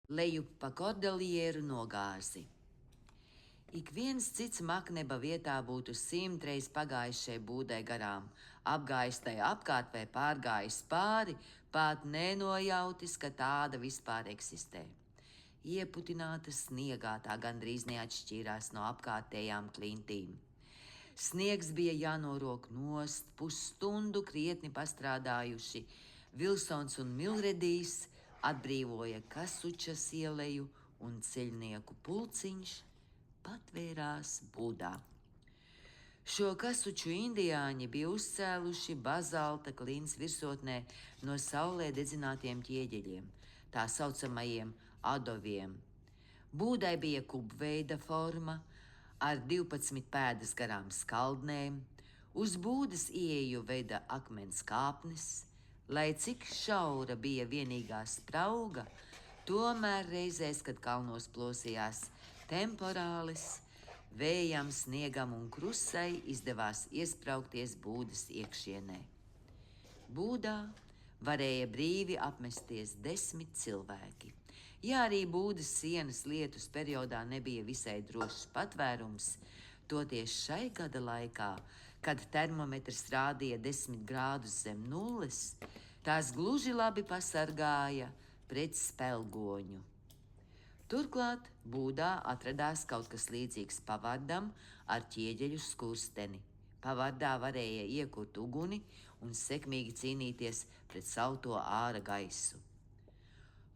Lejup pa Kordelieru nogāzi. Ik viens cits Makneba vietā būtu 100 reiz pagājis šai būdai garām, apgājis tai apkārt vai pārgājis pāri, pat nenojautis, ka tāda vispār eksistē. Ieputināta sniegā tā gandrīz neatšķīrās no apkārtējām klintīm. Sniegs bija jānorok nost, pusstundu krietni pastrādājuši. Vilsons un Milredijs atbrīvoja Kasučas ieleju un ceļnieku pulciņš patvērās būdā. Šo Kasuču indiāņi bija uzcēluši bazalta klints virsotnē no saulē dedzinātiem ķieģeļiem, tā saucamajiem adoviem. Būdai bija kubveida forma, ar 12 pēdas garām skaldnēm, uz būdas ieeju veda akmens kāpnes, lai cik šaura bija vienīgā sprauga, tomēr reizēs, kad kalnos plosījās temporālis, vējam, sniegam un krusai izdevās iesprāgties būdas iekšienē. Būdā varēja brīvi apmesties 10 cilvēki. Ja arī būdas sienas lietus periodā nebija visai drošs patvērums, toties šai gada laikā, kad termometrs rādīja 10 grādus zem nulles, tās gluži labi pasargāja pret spelgoņu. Turklāt būdā atradās kaut kas līdzīgs pavardam ar ķieģeļu skursteni. Pavardā varēja iekurt uguni un sekmīgi cīnīties pret salto āra gaisu.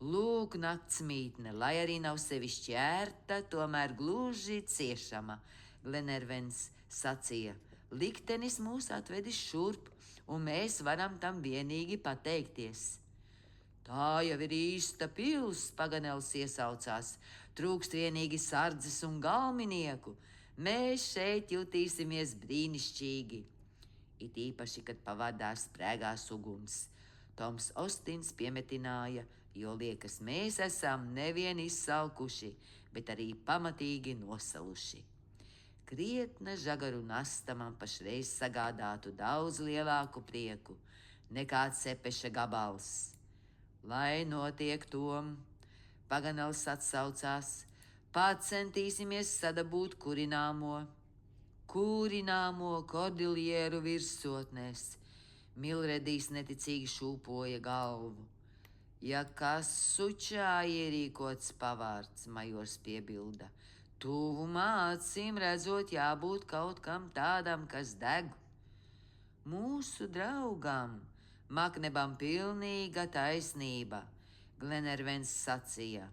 Lūk, naktsmītne, lai arī nav sevišķi ērta, tomēr gluži ciešama, Glenervens sacīja. Liktenis mūs atvedis šurp, un mēs varam tam vienīgi pateikties. Tā jau ir īsta pils, Paganels iesaucās, trūkst vienīgi sardzes un galminieku. Mēs šeit jutīsimies brīnišķīgi. It īpaši, kad pavadā sprēgās uguns. Toms Ostins piemetināja, jo liekas, mēs esam nevien izsalkuši, bet arī pamatīgi nosaluši. Krietna žagaru nasta man pašreiz sagādātu daudz lielāku prieku nekā cepeša gabals. Lai notiek tom, Paganels atsaucās, pacentīsimies sadabūt kurināmo Kordilieru virsotnēs. Milredijs neticīgi šūpoja galvu. Ja Kasučā ierīkots pavārds, majors piebilda, tuvumā acīm redzot jābūt kaut kam tādam, kas deg. Mūsu draugam Maknebam pilnīga taisnība, Glenervens sacīja.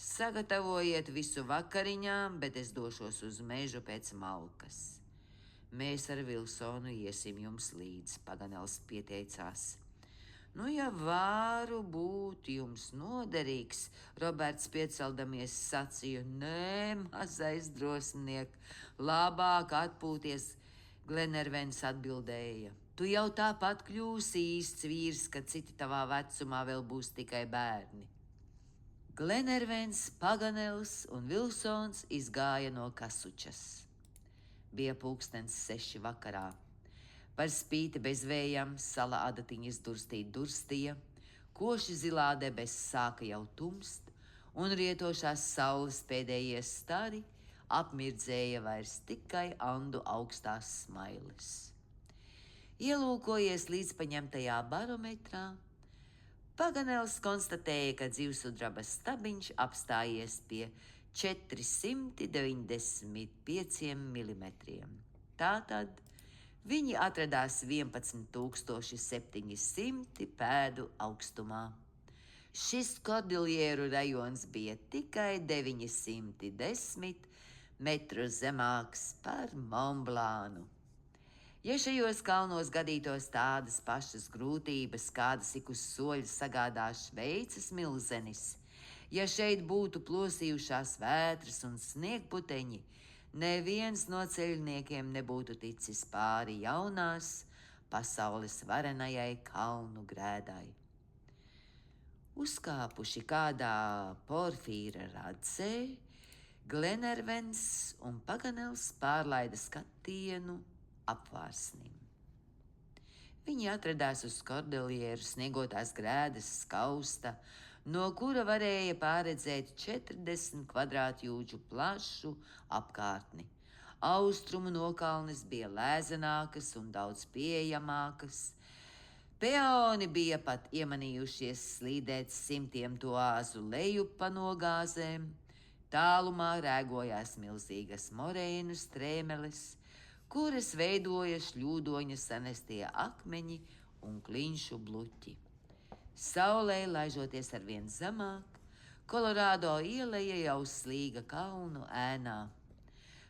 Sagatavojiet visu vakariņām, bet es došos uz mežu pēc malkas. Mēs ar Vilsonu iesim jums līdz, Paganels pieteicās. Nu, ja varu būt jums noderīgs, Roberts pieceldamies sacīja. Nē, mazais drosmniek, labāk atpūties, Glenervens atbildēja. Tu jau tāpat kļūsi īsts vīrs, kad citi tavā vecumā vēl būs tikai bērni. Glenervens, Paganels un Vilsons izgāja no Kasučas. Bija 6:00 vakarā. Par spīti bezvējam sala adatiņas durstīja, koši zilā debesis sāka jau tumst, un rietošās saules pēdējie stari apmirdzēja vairs tikai Andu augstās smailes. Ielūkojies līdz paņemtajā barometrā, Paganels konstatēja, ka dzīvsudraba stabiņš apstājies pie 495 mm. Tātad viņi atradās 11,700 pēdu augstumā. Šis Kordilieru rajons bija tikai 910 metrus zemāks par Monblānu. Ja šajos kalnos gadītos tādas pašas grūtības, kādas ik uz soļa sagādā Šveices milzenis, ja šeit būtu plosījušās vētras un sniegputeņi, neviens no ceļniekiem nebūtu ticis pāri jaunās pasaules varenajai kalnu grēdai. Uzkāpuši kādā porfīra radzē, Glenervens un Paganels pārlaida skatienu apvārsnim. Viņi atradās uz Kordilieru sniegotās grēdas skausta, no kura varēja pārredzēt 40 kvadrātjūdžu plašu apkārtni. Austrumu nokalnes bija lēzenākas un daudz pieejamākas. Peoni bija pat iemanījušies slīdēt simtiem toāzu lejup pa nogāzēm. Tālumā rēgojās milzīgas morēnu strēmeles, kuras veidoja šļūdoņa sanestie akmeņi un kliņšu bluķi. Saulē laižoties arvien zemāk, Kolorādo ieleja jau slīga kalnu ēnā.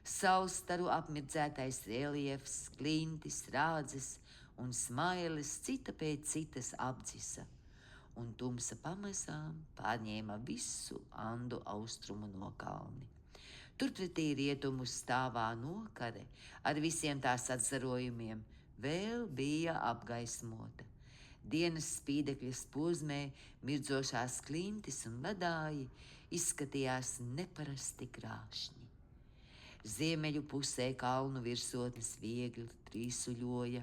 Saulstaru apmirdzētais reliefs, klintis, rādzes un smailes cita pēc citas apdzisa, un tumsa pamazām pārņēma visu Andu austrumu nokalni. Turpretī rietumu stāvā nokare ar visiem tās atzarojumiem vēl bija apgaismota. Dienas spīdekļa posmē mirdzošās klintis un ledāji izskatījās neparasti krāšņi. Ziemeļu pusē kalnu virsotnes viegli trīsuļoja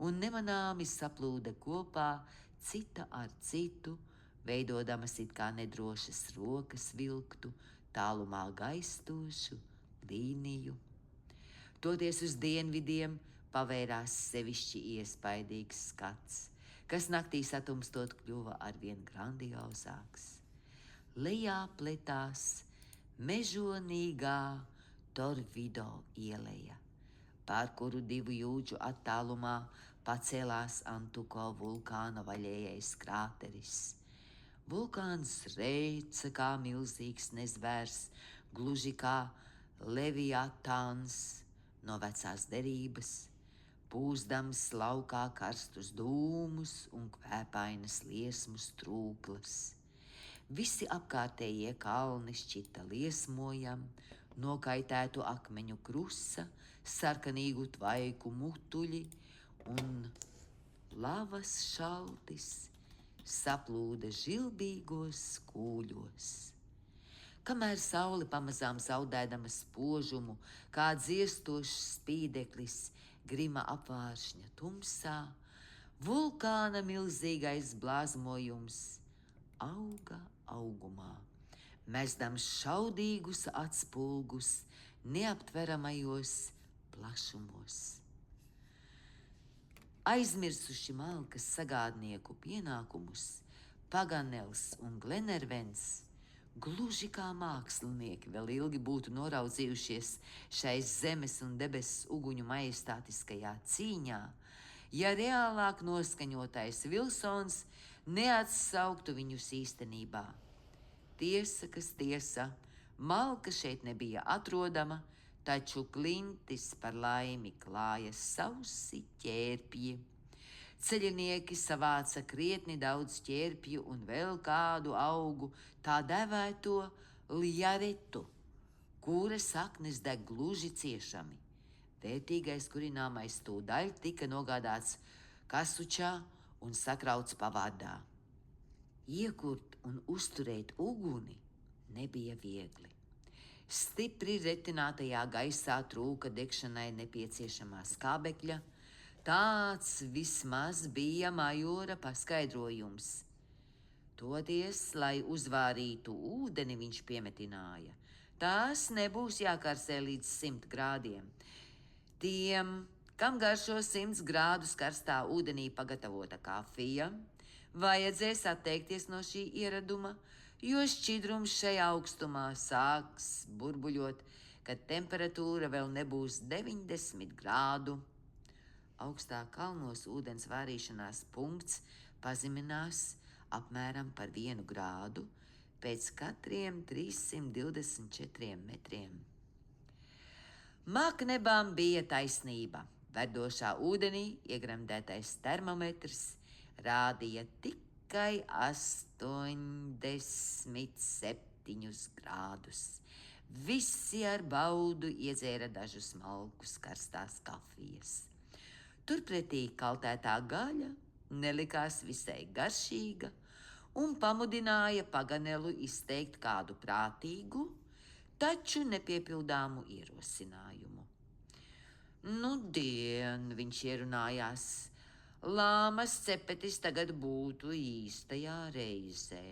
un nemanāmi saplūda kopā cita ar citu, veidodamas it kā nedrošas rokas vilktu, tālumā gaistošu līniju. Toties uz dienvidiem pavērās sevišķi iespaidīgs skats, kas naktī satumstot kļuva arvien grandiozāks. Lejā pletās mežonīgā Torvido ieleja, pār kuru 2 jūdžu attālumā pacēlās Antuko vulkāna vaļējais krāteris. Vulkāns reica kā milzīgs nezvērs, gluži kā Leviatāns no vecās derības, pūzdams laukā karstus dūmus un kvēpainas liesmu strūklas. Visi apkārtējie kalni šķita liesmojam, nokaitētu akmeņu krusa, sarkanīgu tvaiku mutuļi un lavas šaltis saplūda žilbīgos skūļos. Kamēr saule pamazām zaudēdama spožumu, kā dziestošs spīdeklis grima apvāršņa tumsā, vulkāna milzīgais blāzmojums auga augumā, mesdams šaudīgus atspulgus neaptveramajos plašumos. Aizmirsuši malkas sagādnieku pienākumus, Paganels un Glenervens, gluži kā mākslinieki, vēl ilgi būtu noraudzījušies šai zemes un debesu uguņu majestātiskajā cīņā, ja reālāk noskaņotais Vilsons neatsauktu viņus īstenībā. Tiesa, kas tiesa, malka šeit nebija atrodama, taču klintis par laimi klāja sausi ķērpji. Ceļinieki savāca krietni daudz ķērpju un vēl kādu augu, tā dēvēto ljaretu, kura saknes deg gluži ciešami. Vērtīgais kurināmais tūdaļ tika nogādāts Kasučā un sakrauts pavārdā. Iekurt un uzturēt uguni nebija viegli. Stipri retinātajā gaisā trūka degšanai nepieciešamā skābekļa. Tāds vismaz bija majora paskaidrojums. Toties, lai uzvārītu ūdeni, viņš piemetināja, tās nebūs jākarsē līdz 100 grādiem. Tiem, kam garšo 100 grādus karstā ūdenī pagatavota kafija, vajadzēs atteikties no šī ieraduma, jo šķidrums šajā augstumā sāks burbuļot, kad temperatūra vēl nebūs 90 grādu. Augstā kalnos ūdens vārīšanās punkts pazeminās apmēram par 1 grādu pēc katriem 324 metriem. Maknebām bija taisnība. Verdošā ūdenī iegremdētais termometrs rādīja tikai 87 grādus. Visi ar baudu iedzēra dažus malkus karstās kafijas. Turpretī kaltētā gaļa nelikās visai garšīga un pamudināja Paganelu izteikt kādu prātīgu, taču nepiepildāmu ierosinājumu. Nudien, viņš ierunājās, lāmas cepetis tagad būtu īstajā reizē.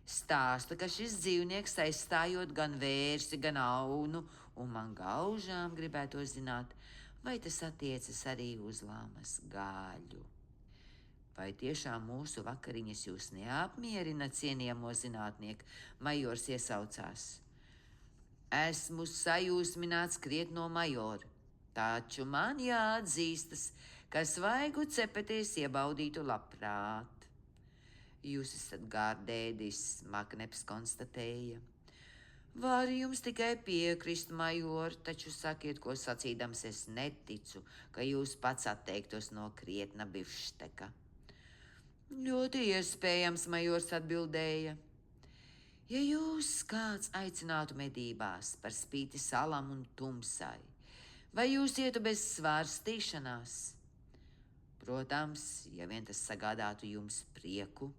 Stāsta, ka šis dzīvnieks aizstājot gan vērsi, gan aunu, un man gaužām gribētu zināt, vai tas attiecas arī uz lamas gaļu. Vai tiešām mūsu vakariņas jūs neapmierina, cienījamo zinātnieku? Majors iesaucās. Esmu sajūsmināts krietni no majora, taču man jāatzīstas, ka svaigu cepeties iebaudītu labprāt. Jūs esat gārdēdis, Makneps konstatēja. Varu jums tikai piekrist, major, taču sakiet, ko sacīdams es neticu, ka jūs pats atteiktos no krietna bifšteka. Ļoti iespējams, majors atbildēja. Ja jūs kāds aicinātu medībās par spīti salam un tumsai, vai jūs ietu bez svārstīšanās? Protams, ja vien tas sagādātu jums prieku.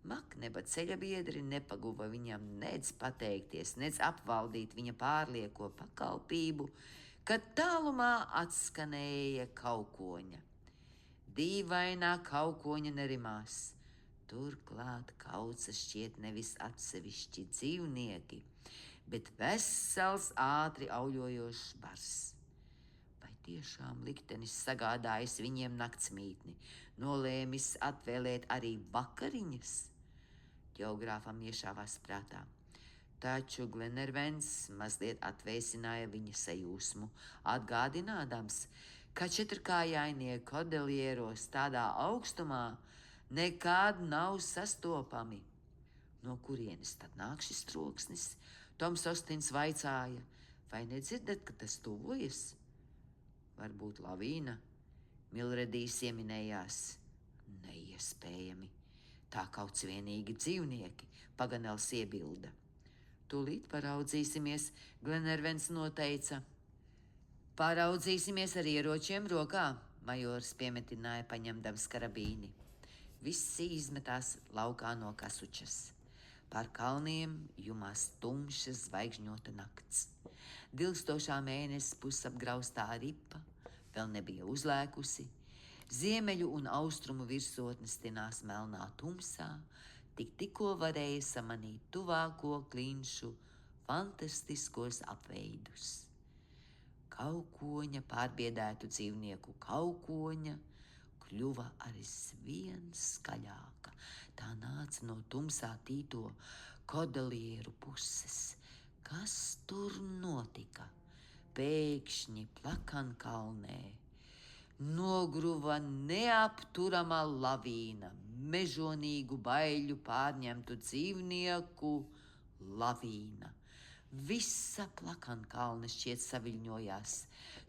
Makneba ceļabiedri nepaguva viņam nedz pateikties, nedz apvaldīt viņa pārlieko pakalpību, kad tālumā atskanēja kaukoņa. Dīvainā kaukoņa nerimās. Turklāt kauca šķiet nevis atsevišķi dzīvnieki, bet vesels ātri auļojošs bars. Vai tiešām liktenis sagādājis viņiem naktsmītni, nolēmis atvēlēt arī vakariņas? Ģeogrāfam iešāvās prātā. Taču Glenervens mazliet atvēsināja viņa sajūsmu, atgādinādams, ka četrkājainie kordelieros tādā augstumā nekād nav sastopami. No kurienes tad nāk šis troksnis? Toms Ostins vaicāja, vai nedzirdat, ka tas tuvojas? Varbūt lavīna? Milredijs ieminējās. Neiespējami. Tā kaut vienīgi dzīvnieki, Paganels iebilda. Tūlīt paraudzīsimies, Glenervens noteica. Paraudzīsimies ar ieročiem rokā, majors piemetināja, paņemdams karabīni. Visi izmetās laukā no kasučas. Pār kalniem jumās tumša zvaigžņota nakts. Dilstošā mēnesis pusapgraustā ripa vēl nebija uzlēkusi. Ziemeļu un austrumu virsotnes tinās melnā tumsā, tikko varēja samanīt tuvāko klinšu fantastiskos apveidus. Kaukoņa, pārbiedētu dzīvnieku kaukoņa, kļuva aizvien skaļāka. Tā nāca no tumsā tīto kordelieru puses. Kas tur notika? Pēkšņi Plakankalnē nogruva neapturama lavīna, mežonīgu baiļu pārņemtu dzīvnieku lavīna. Visa Plakankalne šķiet saviļņojās.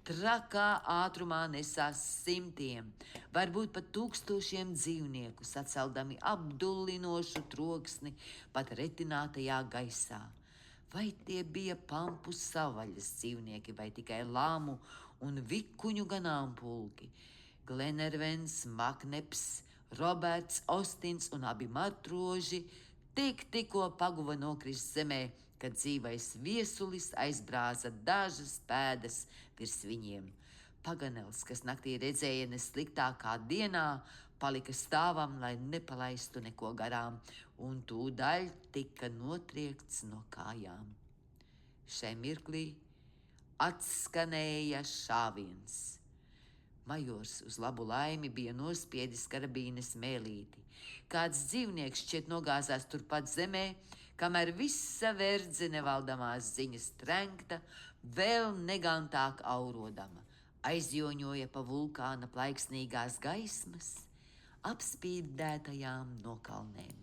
Trakā ātrumā nesās simtiem, varbūt pat tūkstošiem dzīvnieku, saceldami apdullinošu troksni pat retinātajā gaisā. Vai tie bija pampu savaļas dzīvnieki, vai tikai lāmu un vikuņu ganāmpulki? Glenervens, Makneps, Roberts, Ostins un abi matroži tikko paguva nokrist zemē, kad dzīvais viesulis aizbrāza dažas pēdas virs viņiem. Paganels, kas naktī redzēja nesliktākā dienā, palika stāvam, lai nepalaistu neko garām, un tūdaļ tika notriekts no kājām. Šai mirklī atskanēja šāviens. Majors uz labu laimi bija nospiedis karabīnes mēlīti. Kāds dzīvnieks šķiet nogāzās turpat zemē, kamēr visa verdze nevaldamās ziņas trenkta, vēl negantāk aurodama, aizjoņoja pa vulkāna plaiksnīgās gaismas, apspīdētajām nokalnēm.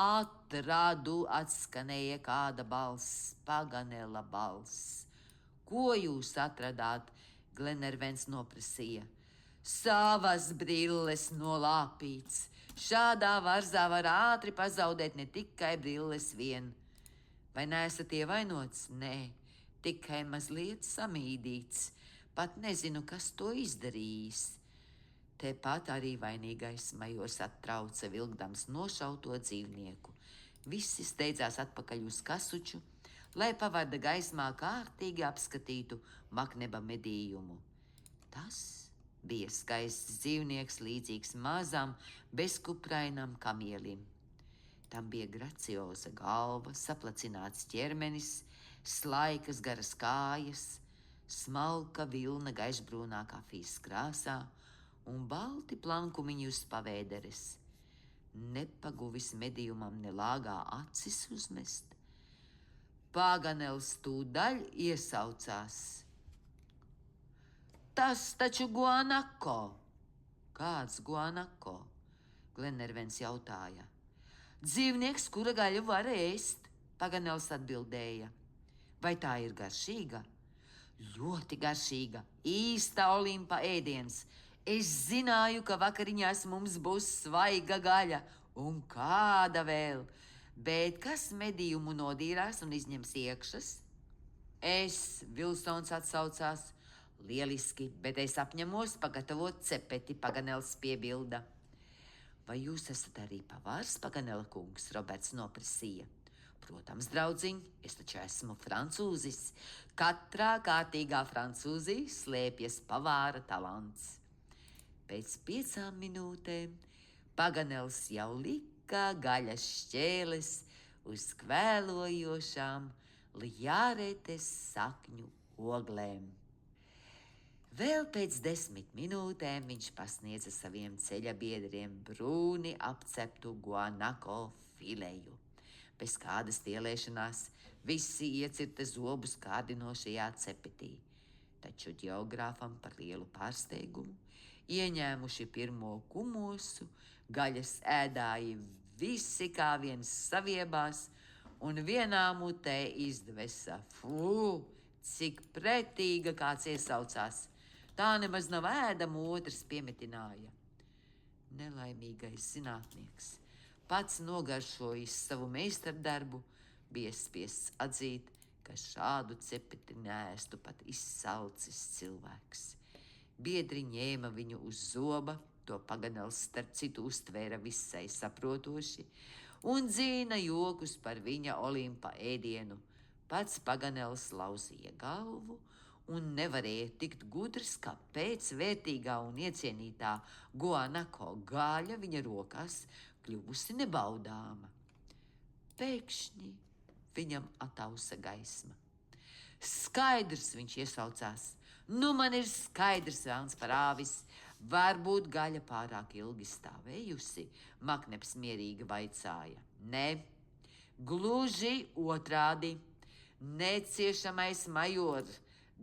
Atradu, atskanēja kāda balss, Paganela balss. Ko jūs atradāt? Glenervens noprasīja. Savas brilles nolāpīts. Šādā varzā var ātri pazaudēt ne tikai brilles vien. Vai neesat ievainots? Nē, tikai mazliet samīdīts. Pat nezinu, kas to izdarījis. Tepat arī vainīgais majors attrauca vilkdams nošauto dzīvnieku. Visi steidzās atpakaļ uz kasuču, lai pavarda gaismā kārtīgi apskatītu Makneba medījumu. Tas Bija skaists dzīvnieks, līdzīgs mazam, bezkuprainam kamielim. Tam bija gracioza galva, saplacināts ķermenis, slaikas garas kājas, smalka vilna gaišbrūnā kafijas krāsā un balti plankumiņi uz pavēderes. Nepaguvis medījumam ne lāgā acis uzmest. Paganels tūdaļ iesaucās: Tas taču Guanako! Kāds Guanako? Glenervens jautāja. Dzīvnieks, kura gaļu var ēst, Paganels atbildēja. Vai tā ir garšīga? Ļoti garšīga, īsta Olimpa ēdiens. Es zināju, ka vakariņās mums būs svaiga gaļa, un kāda vēl, bet kas medījumu nodīrās un izņems iekšas? Es, Vilsons atsaucās. Lieliski, bet es apņemos pagatavot cepeti, Paganels piebilda. Vai jūs esat arī pavārs, Paganela kungs, Roberts noprasīja. Protams, draudziņ, es taču esmu francūzis. Katrā kārtīgā francūzī slēpjas pavāra talants. Pēc 5 minūtēm Paganels jau lika gaļas šķēles uz kvēlojošām ljāretes sakņu oglēm. Vēl pēc 10 minūtēm viņš pasniedza saviem ceļa biedriem brūni apceptu guanako fileju. Bez kādas tielēšanās visi iecirta zobus kārdinošajā cepetī. Taču ģeogrāfam par lielu pārsteigumu, ieņēmuši pirmo kumosu, gaļas ēdāji visi kā viens saviebās un vienā mutē izdvesa. Fū, cik pretīga, kāds iesaucās. Tā nemaz nav ēdama, otrs piemetināja. Nelaimīgais zinātnieks, pats nogaršojis savu meistardarbu, bija spiests atzīt, ka šādu cepeti neēstu pat izsalcis cilvēks. Biedri ņēma viņu uz zoba, to Paganels starp citu uztvēra visai saprotoši, un dzīna jokus par viņa Olimpa ēdienu. Pats Paganels lauzīja galvu un nevarēja tikt gudrs, kāpēc vērtīgā un iecienītā guanako gaļa viņa rokās kļuvusi nebaudāma. Pēkšņi viņam atausa gaisma. Skaidrs, viņš iesaucās. Nu man ir skaidrs, velns par āvis. Varbūt gaļa pārāk ilgi stāvējusi, Makneps mierīgi vaicāja. Ne, gluži otrādi. Neciešamais major,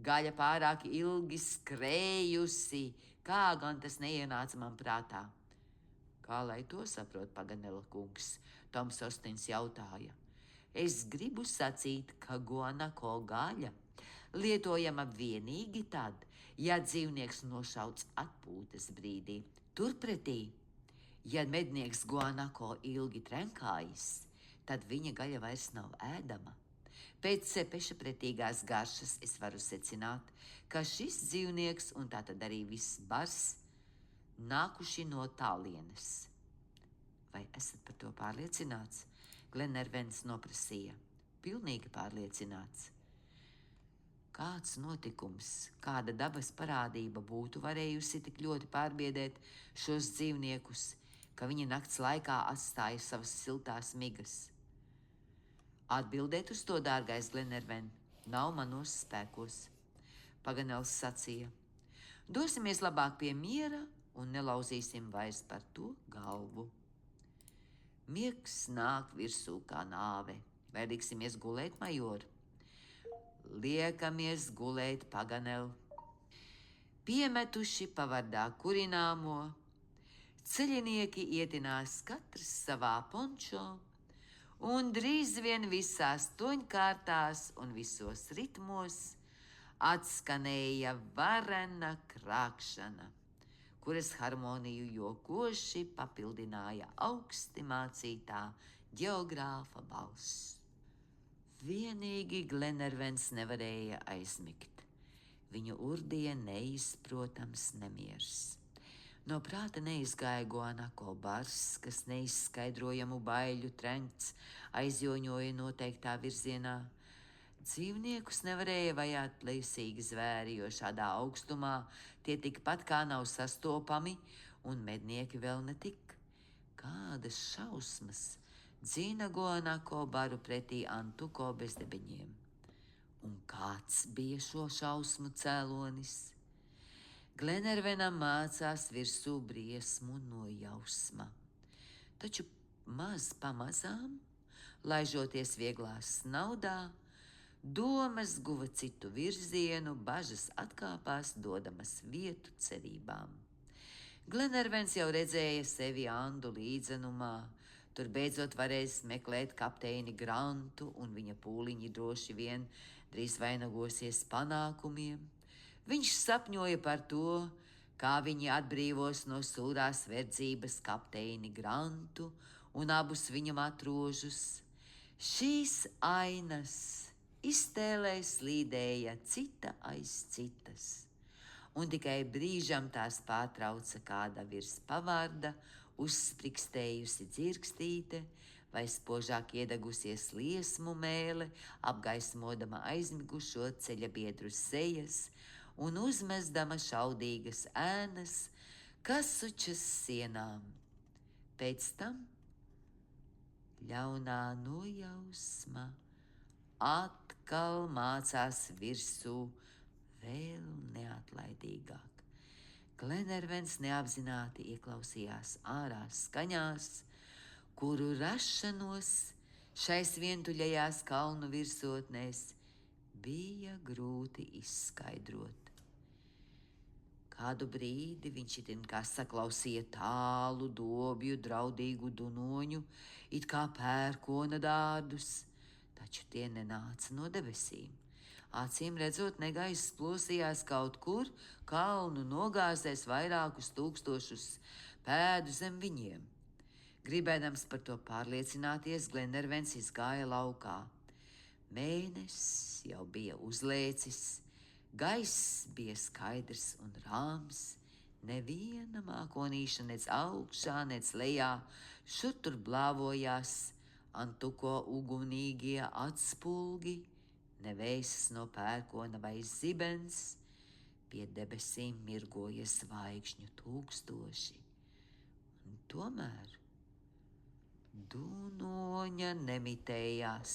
gaļa pārāk ilgi skrējusi, kā gan tas neienāca man prātā. Kā lai to saprot, Paganela kungs? Toms Ostins jautāja. Es gribu sacīt, ka guanako gaļa lietojama vienīgi tad, ja dzīvnieks nošauts atpūtas brīdī. Turpretī, ja mednieks guanako ilgi trenkājas, tad viņa gaļa vairs nav ēdama. Pēc cepeša pretīgās garšas es varu secināt, ka šis dzīvnieks un tātad arī viss bars nākuši no tālienes. Vai esat par to pārliecināts? Glenervens noprasīja. Pilnīgi pārliecināts. Kāds notikums, kāda dabas parādība būtu varējusi tik ļoti pārbiedēt šos dzīvniekus, ka viņi nakts laikā atstāja savas siltās migas? Atbildēt uz to, dārgais Glenerven, nav manos spēkos. Paganels sacīja. Dosimies labāk pie miera un nelauzīsim vairs par to galvu. Miegs nāk virsū kā nāve. Vai liksimies gulēt, major? Liekamies gulēt, Paganel. Piemetuši pavardā kurināmo, ceļinieki ietinās katrs savā pončo, un drīz vien visās toņkārtās un visos ritmos atskanēja varena krākšana, kuras harmoniju jokoši papildināja augsti mācītā ģeogrāfa balss. Vienīgi Glenervens nevarēja aizmigt. Viņu urdīja neizprotams nemiers. No prāta neizgāja guanako bars, kas neizskaidrojamu baiļu trenkts aizjoņoja noteiktā virzienā, Dzīvniekus nevarēja vajāt plēsīgi zvēri, jo šādā augstumā tie tikpat kā nav sastopami, un mednieki vēl netik. Kādas šausmas! Dzīnago nako baru pretī Antuko bezdebeņiem. Un kāds bija šo šausmu cēlonis? Glenervenam mācās virsū briesmu no jausma. Taču maz pamazām, laižoties vieglā snaudā, domas guva citu virzienu, bažas atkāpās, dodamas vietu cerībām. Glenervens jau redzēja sevi Andu līdzenumā. Tur beidzot varēs meklēt kapteini Grantu, un viņa pūliņi droši vien drīz vainagosies panākumiem. Viņš sapņoja par to, kā viņi atbrīvos no sūrās verdzības kapteini Grantu un abus viņa matrožus. Šīs ainas iztēlē slīdēja cita aiz citas, un tikai brīžam tās pārtrauca kāda virs pavārda uzsprikstējusi dzirkstīte vai spožāk iedegusies liesmu mēle, apgaismodama aizmigušo ceļabiedru sejas un uzmesdama šaudīgas ēnas kasučas sienām. Pēc tam ļaunā nojausma atkal mācās virsū vēl neatlaidīgāk. Glenervens neapzināti ieklausījās ārās skaņās, kuru rašanos šais vientuļajās kalnu virsotnēs bija grūti izskaidrot. Kādu brīdi viņš it kā saklausīja tālu dobju draudīgu dunoņu, it kā pērkona dārdus, taču tie nenāca no debesīm. Acīm redzot, negaiss plosījās kaut kur, kalnu nogāzēs vairākus tūkstošus pēdu zem viņiem. Gribēdams par to pārliecināties, Glenervens izgāja laukā. Mēnesis jau bija uzlēcis, gaiss bija skaidrs un rāms, neviena mākonīša nec augšā, nec lejā, šur tur blāvojās Antuko ugunīgie atspulgi, nevēsas no pērkona vai zibens, pie debesīm mirgoja zvaigžņu tūkstoši. Un tomēr dunoņa nemitējās,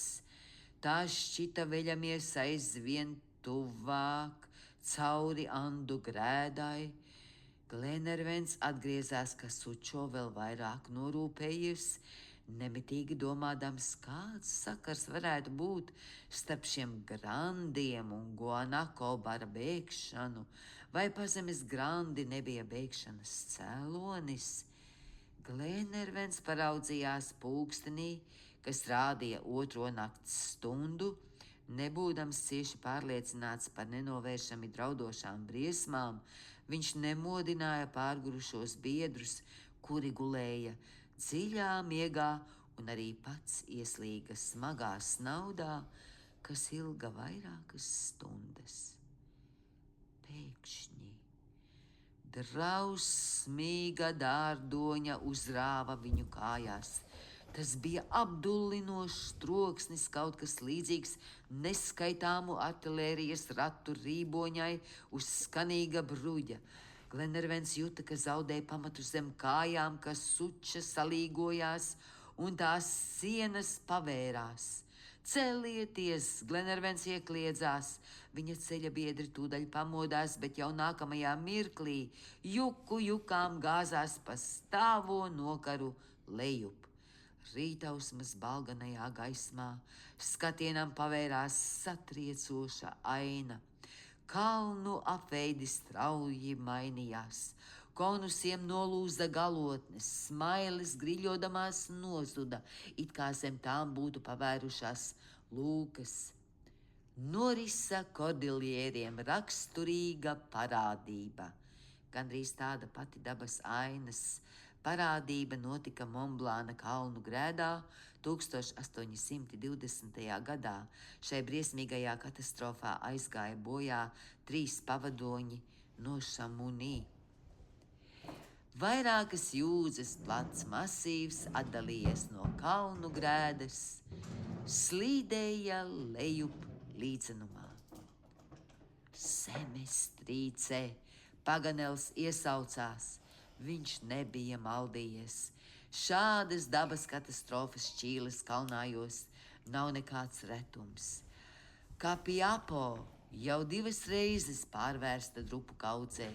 tā šķita veļamies aizvien tuvāk cauri Andu grēdai. Glenervens atgriezās, ka Sučo vēl vairāk norūpējies, nemitīgi domādams, kāds sakars varētu būt starp šiem grandiem un Guanako bara bēgšanu, vai pazemes grandi nebija bēgšanas cēlonis. Glenervens paraudzījās pulkstenī, kas rādīja 2. nakts stundu, nebūdams cieši pārliecināts par nenovēršami draudošām briesmām, viņš nemodināja pārgurušos biedrus, kuri gulēja dziļā miegā un arī pats ieslīga smagā snaudā, kas ilga vairākas stundas. Pēkšņi drausmīga dārdoņa uzrāva viņu kājās. Tas bija apdullinošs troksnis, kaut kas līdzīgs neskaitāmu artilērijas ratu rīboņai uz skanīga bruģa. Glenervens jūta, ka zaudēja pamatu zem kājām, ka Suča salīgojās un tās sienas pavērās. Celieties! Glenervens iekliedzās. Viņa ceļa biedri tūdaļ pamodās, bet jau nākamajā mirklī juku jukām gāzās pa stāvo nokaru lejup. Rītausmas balganajā gaismā skatienam pavērās satriecoša aina. Kalnu apveidi strauji mainījās, konusiem nolūza galotnes, smailes griļodamās nozuda, it kā zem tām būtu pavērušās lūkas. Norisa kordilieriem raksturīga parādība. Gandrīz tāda pati dabas ainas parādība notika Monblāna kalnu grēdā 1820. gadā. Šai briesmīgajā katastrofā aizgāja bojā 3 pavadoņi no Šamunī. Vairākas jūdzes plats masīvs atdalījies no kalnu grēdas, slīdēja lejup līdzenumā. Semestrīce, Paganels iesaucās. Viņš nebija maldījies. Šādas dabas katastrofas Čīles kalnājos nav nekāds retums. Kapiapo jau 2 reizes pārvērsta drupu kaudzē,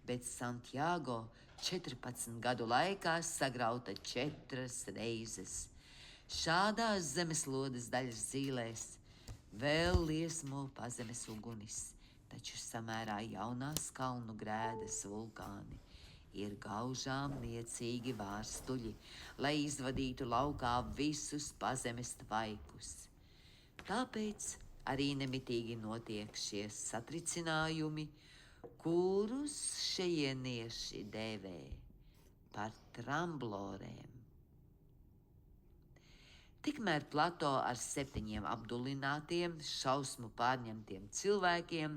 bet Santiago 14 gadu laikā sagrauta 4 reizes. Šādās zemeslodes daļas zīlēs vēl liesmo pazemes ugunis, taču samērā jaunās kalnu grēdas vulkāni ir gaužām niecīgi vārstuļi, lai izvadītu laukā visus pazemes tvaikus. Tāpēc arī nemitīgi notiek šie satricinājumi, kurus šejienieši dēvē par tramblorēm. Tikmēr plato ar 7 apdulinātiem, šausmu pārņemtiem cilvēkiem,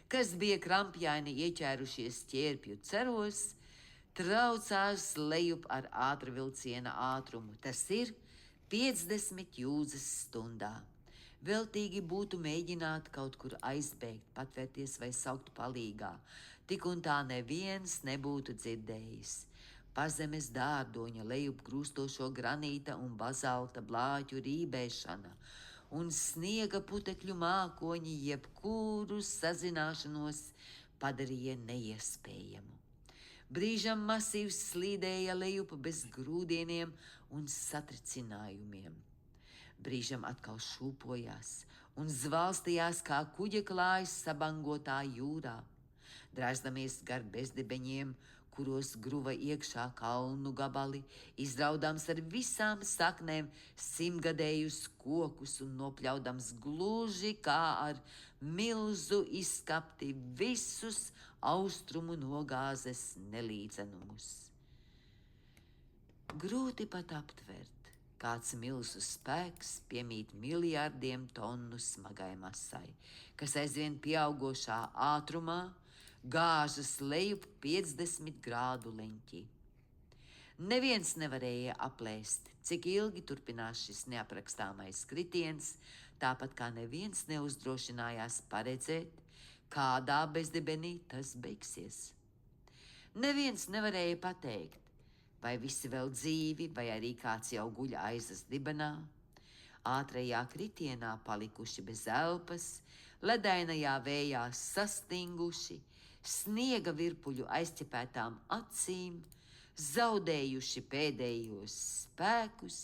kas bija krampjaini ieķērušies ķērpju ceros, traucās lejup ar ātrvilciena ātrumu. Tas ir 50 jūdzes stundā. Veltīgi būtu mēģināt kaut kur aizbēgt, patvērties vai saukt palīgā. Tik un tā neviens nebūtu dzirdējis. Pazemes dārdoņa lejup grūstošo granīta un bazalta blāķu rībēšana un sniega putekļu mākoņi jebkuru sazināšanos padarīja neiespējamu. Brīžam masīvs slīdēja lejup bez grūdieniem un satricinājumiem. Brīžam atkal šūpojās un zvalstījās kā kuģa klājas sabangotā jūrā, drāzdamies gar bezdibeņiem, kuros gruva iekšā kalnu gabali, izraudams ar visām saknēm simtgadējus kokus un nopļaudams gluži kā ar milzu izskapti visus austrumu nogāzes nelīdzenumus. Grūti pat aptvert, kāds milzu spēks piemīt miljardiem tonu smagai masai, kas aizvien pieaugošā ātrumā gāžas lejup 50 grādu leņķī. Neviens nevarēja aplēst, cik ilgi turpinās šis neaprakstāmais kritiens, tāpat kā neviens neuzdrošinājās paredzēt, kādā bezdibenī tas beigsies. Neviens nevarēja pateikt, vai visi vēl dzīvi, vai arī kāds jau guļ aizas dibenā, ātrajā kritienā palikuši bez elpas, ledainajā vējā sastinguši, sniega virpuļu aizķepētām acīm, zaudējuši pēdējos spēkus,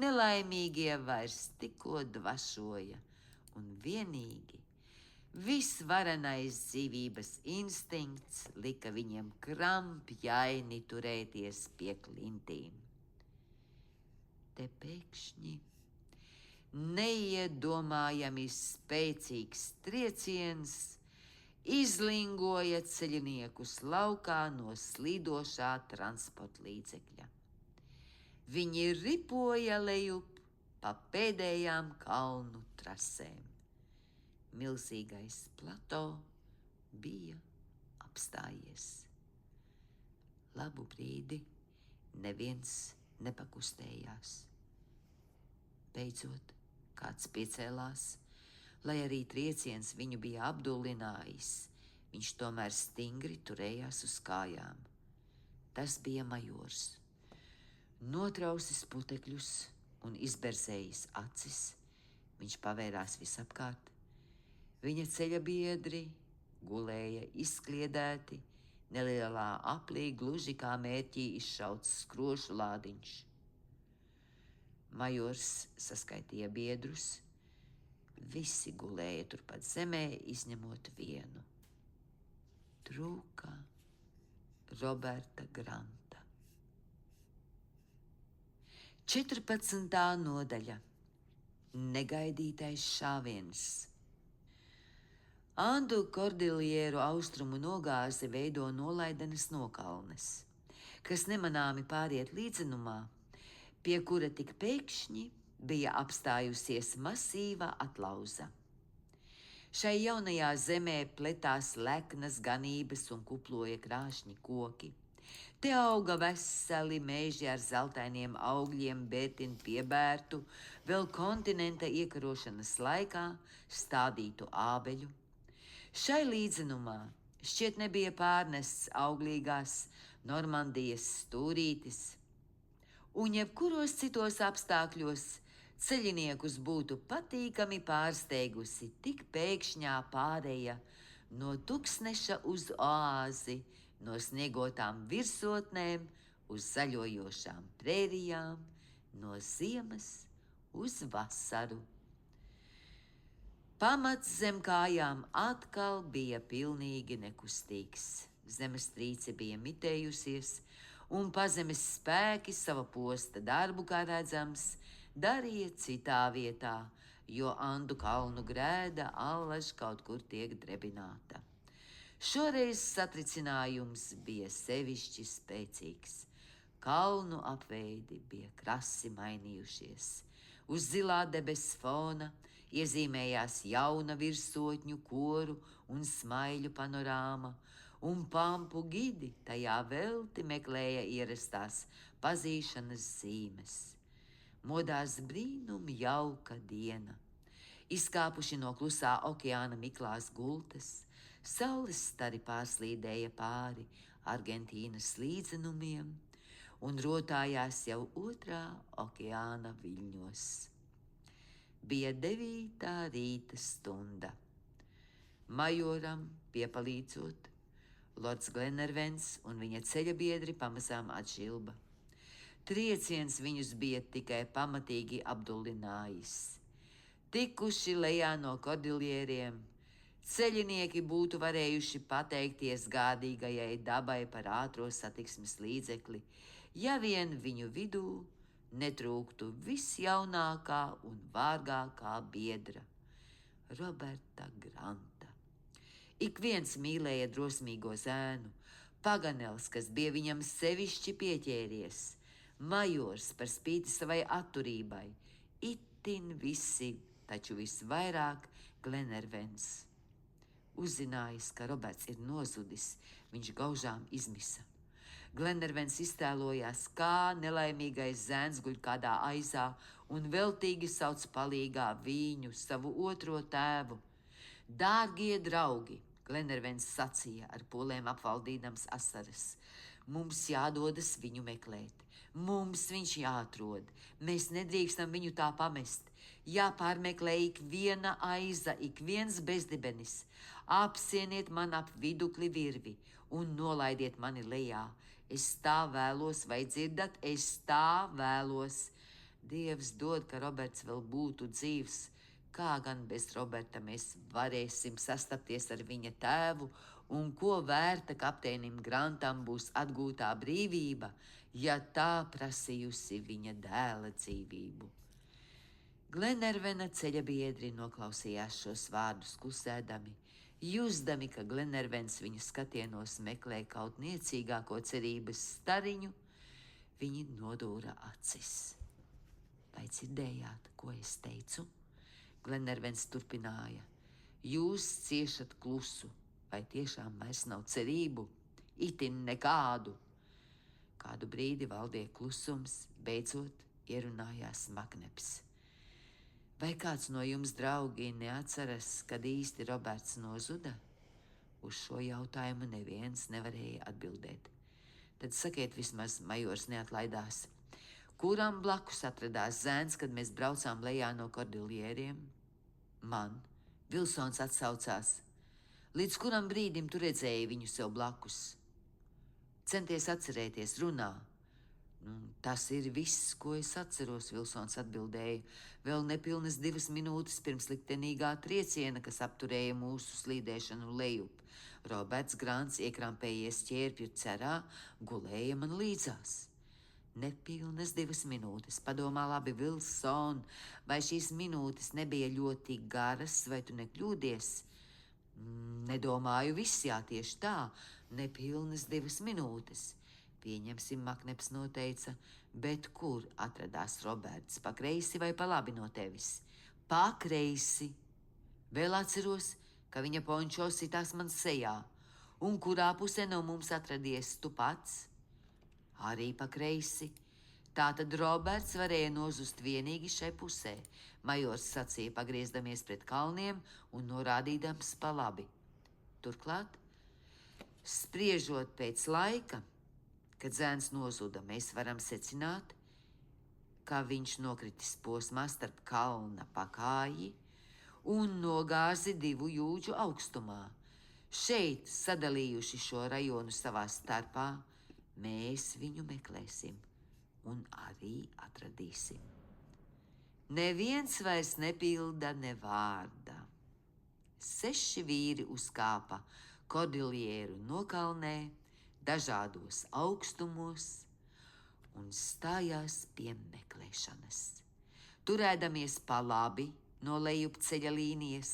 nelaimīgie vairs tikko dvašoja, un vienīgi visvarenais dzīvības instinkts lika viņiem krampjaini turēties pie klintīm. Te pēkšņi neiedomājami spēcīgs trieciens izlingoja ceļniekus laukā no slīdošā transporta līdzekļa. Viņi ripoja lejup pa pēdējām kalnu trasēm. Milzīgais plato bija apstājies. Labu brīdi neviens nepakustējās. Beidzot, kāds piecēlās, lai arī trieciens viņu bija apdullinājis, viņš tomēr stingri turējās uz kājām. Tas bija majors. Notrausis putekļus un izberzējis acis, viņš pavērās visapkārt. Viņa ceļa biedri gulēja izkliedēti, nelielā aplī gluži kā mērķī izšauts skrošu lādiņš. Majors saskaitīja biedrus. Visi gulēja turpat zemē, izņemot vienu. Trūka Roberta Granta. 14. nodaļa. Negaidītais šāviens. Andu Kordiljeru austrumu nogāzi veido nolaidenes nokalnes, kas nemanāmi pāriet līdzenumā, pie kura tik pēkšņi bija apstājusies masīva atlauza. Šai jaunajā zemē pletās leknas ganības un kuploja krāšņi koki. Te auga veseli meži ar zeltainiem augļiem, bērtin piebērtu, vēl kontinenta iekarošanas laikā stādītu ābeļu. Šai līdzenumā šķiet nebija pārnests auglīgās Normandijas stūrītis, un jebkuros citos apstākļos ceļiniekus būtu patīkami pārsteigusi tik pēkšņā pāreja no tuksneša uz oāzi, no sniegotām virsotnēm uz zaļojošām prērijām, no ziemas uz vasaru. Pamats zem kājām atkal bija pilnīgi nekustīgs. Zemestrīce bija mitējusies, un pazemes spēki sava posta darbu, kā redzams, darīja citā vietā, jo Andu kalnu grēda allaž kaut kur tiek drebināta. Šoreiz satricinājums bija sevišķi spēcīgs. Kalnu apveidi bija krasi mainījušies. Uz zilā debesu fona iezīmējās jauna virsotņu koru un smaiļu panorāma, un pampu gidi tajā velti meklēja ierastās pazīšanas zīmes. Modās brīnumi jauka diena. Izkāpuši no klusā okeāna miklās gultas, saules stari pārslīdēja pāri Argentīnas līdzenumiem un rotājās jau otrā okeāna viļņos. Bija 9. rīta stunda. Majoram piepalīdzot, Lords Glenervens un viņa ceļabiedri pamazām atžilba. Trieciens viņus bija tikai pamatīgi apdullinājis. Tikuši lejā no kordiljieriem, ceļinieki būtu varējuši pateikties gādīgajai dabai par ātro satiksmes līdzekli, ja vien viņu vidū netrūktu visjaunākā un vārgākā biedra – Roberta Granta. Ik viens mīlēja drosmīgo zēnu, Paganels, kas bija viņam sevišķi pieķēries, Majors par spīti savai atturībai, itin visi, taču visvairāk Glenervens. Uzzinājis, ka Roberts ir nozudis, viņš gaužām izmisa. Glenervens iztēlojās, kā nelaimīgais zēns guļ kādā aizā un veltīgi sauc palīgā viņu, savu otro tēvu. Dārgie draugi, Glenervens sacīja ar polēm apvaldīdams asaras, mums jādodas viņu meklēt. Mums viņš jāatrod. Mēs nedrīkstam viņu tā pamest. Jāpārmeklē ik viena aiza, ik viens bezdibenis. Apsieniet man ap vidukli virvi un nolaidiet mani lejā. Es tā vēlos, vai dzirdat? Es tā vēlos. Dievs dod, ka Roberts vēl būtu dzīvs. Kā gan bez Roberta mēs varēsim sastapties ar viņa tēvu, un ko vērta kapteinim Grantam būs atgūtā brīvība, ja tā prasījusi viņa dēla dzīvību. Glenervena ceļabiedri noklausījās šos vārdus klusēdami, jūsdami, ka Glenervens viņu skatienos meklē kaut niecīgāko cerības stariņu, viņi nodūra acis. Vai dzirdējāt, ko es teicu? Glenervens turpināja. Jūs ciešat klusu, vai tiešām vairs nav cerību? Itin nekādu. Kādu brīdi valdīja klusums, beidzot ierunājās Makneps. Vai kāds no jums, draugi, neatceras, kad īsti Roberts nozuda? Uz šo jautājumu neviens nevarēja atbildēt. Tad sakiet vismaz, majors neatlaidās. Kuram blakus atradās zēns, kad mēs braucām lejā no kordiljieriem? Man. Vilsons atsaucās. Līdz kuram brīdim tu redzēji viņu sev blakus? Centies atcerēties, runā. Tas ir viss, ko es atceros, Vilsons atbildēja. Vēl nepilnas 2 minūtes pirms liktenīgā trieciena, kas apturēja mūsu slīdēšanu lejup. Roberts Grants, iekrampējies ķērpju cerā, gulēja man līdzās. Nepilnas 2 minūtes. Padomā labi, Vilson, vai šīs minūtes nebija ļoti garas, vai tu nekļūdies? Nedomāju viss, jā, tieši tā. Nepilnas 2 minūtes. Pieņemsim, Makneps noteica, bet kur atradās Roberts? Pa kreisi vai pa labi no tevis? Pa kreisi. Vēl atceros, ka viņa pončo sitās man sejā. Un kurā pusē no mums atradies tu pats? Arī pa kreisi. Tātad Roberts varēja nozust vienīgi šai pusē, majors sacīja, pagriezdamies pret kalniem un norādīdams pa labi. Turklāt, spriežot pēc laika, kad zēns nozuda, mēs varam secināt, ka viņš nokritis posmā starp kalna pakāji un nogāzi 2 jūdžu augstumā. Šeit, sadalījuši šo rajonu savā starpā, mēs viņu meklēsim un arī atradīsim. Neviens vairs nepilda ne vārda. 6 vīri uzkāpa Kordiljeru nokalnē, dažādos augstumos un stājās pie meklēšanas. Turēdamies pa labi no lejupceļa līnijas,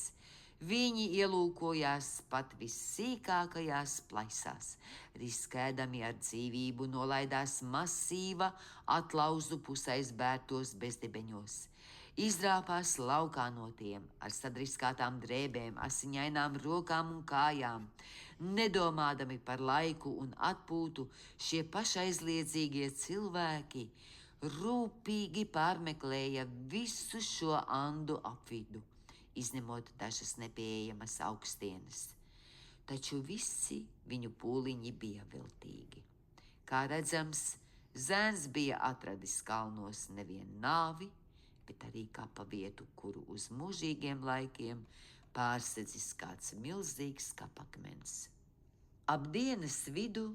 viņi ielūkojās pat vissīkākajās plaisās, riskēdami ar dzīvību nolaidās masīva atlauzu pusēs bērtos bezdibeņos, izrāpās laukā no tiem ar sadriskātām drēbēm, asiņainām rokām un kājām. Nedomādami par laiku un atpūtu, šie pašaizliedzīgie cilvēki rūpīgi pārmeklēja visu šo Andu apvidu, izņemot dažas nepieejamas augstienes. Taču visi viņu pūliņi bija veltīgi. Kā redzams, zēns bija atradis kalnos nevien nāvi, bet arī kapa vietu, kuru uz mūžīgiem laikiem pārsedzis kāds milzīgs kapakmens. Ap dienas vidu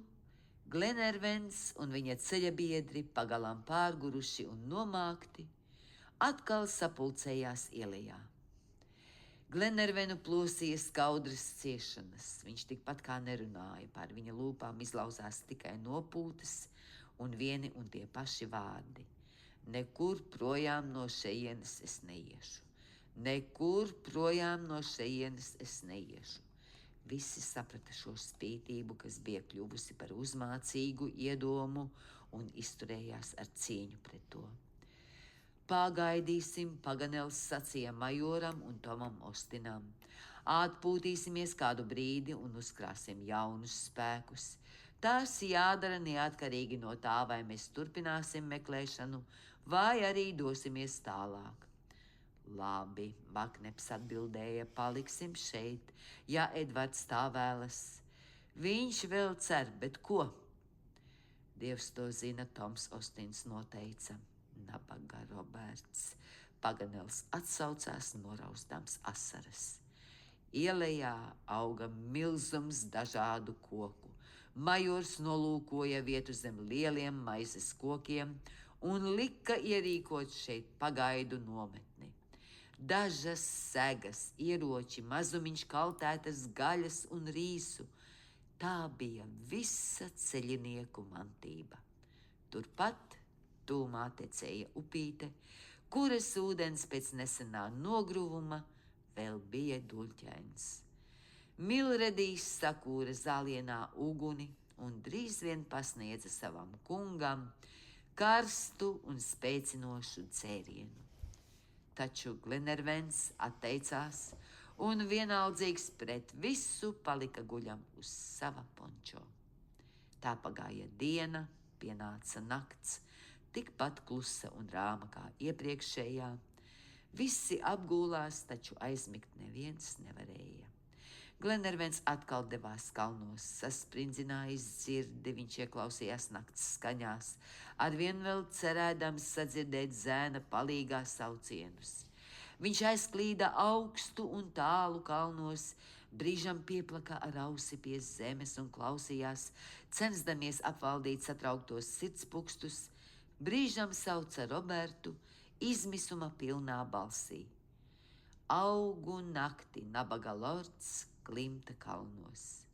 Glenervens un viņa ceļabiedri, pagalām pārguruši un nomākti, atkal sapulcējās ielejā. Glenervenu plosīja skaudras ciešanas. Viņš tikpat kā nerunāja, pār viņa lūpām izlauzās tikai nopūtas un vieni un tie paši vārdi. Nekur projām no šejienes es neiešu. Nekur projām no šejienes es neiešu. Visi saprata šo spītību, kas bija kļuvusi par uzmācīgu iedomu un izturējās ar cieņu pret to. Pagaidīsim, Paganels sacīja majoram un Tomam Ostinam. Atpūtīsimies kādu brīdi un uzkrāsim jaunus spēkus. Tās jādara neatkarīgi no tā, vai mēs turpināsim meklēšanu, vai arī dosimies tālāk. Labi, Vakneps atbildēja, paliksim šeit, ja Edvards tā vēlas. Viņš vēl cer, bet ko? Dievs to zina, Toms Ostins noteica. Nabaga Roberts. Paganels atsaucās, norausdams asaras. Ielejā auga milzums dažādu koku. Majors nolūkoja vietu zem lieliem maizes kokiem un lika ierīkot šeit pagaidu nometni. Dažas segas, ieroči, mazumiņš kaltētas gaļas un rīsu. Tā bija visa ceļinieku mantība. Turpat tūmā tecēja upīte, kuras ūdens pēc nesenā nogruvuma vēl bija duļķains. Milredijs sakūra zālienā uguni un drīz vien pasniedza savam kungam karstu un spēcinošu dzērienu. Taču Glenervens atteicās un vienaldzīgs pret visu palika guļam uz sava pončo. Tā pagāja diena, pienāca nakts, tikpat klusa un rāma kā iepriekšējā. Visi apgūlās, taču aizmigt neviens nevarēja. Glenervens atkal devās kalnos, saspringzinājis dzirdi, viņš ieklausījās nakts skaņās, arvien vēl cerēdams sadzirdēt zēna palīgā saucienus. Viņš aizklīda augstu un tālu kalnos, brīžam pieplaka ar ausi pie zemes un klausījās, censdamies apvaldīt satrauktos sirdspūkstus, brīžam sauca Robertu izmisuma pilnā balsī. Augu nakti nabaga lords klimta kalnos.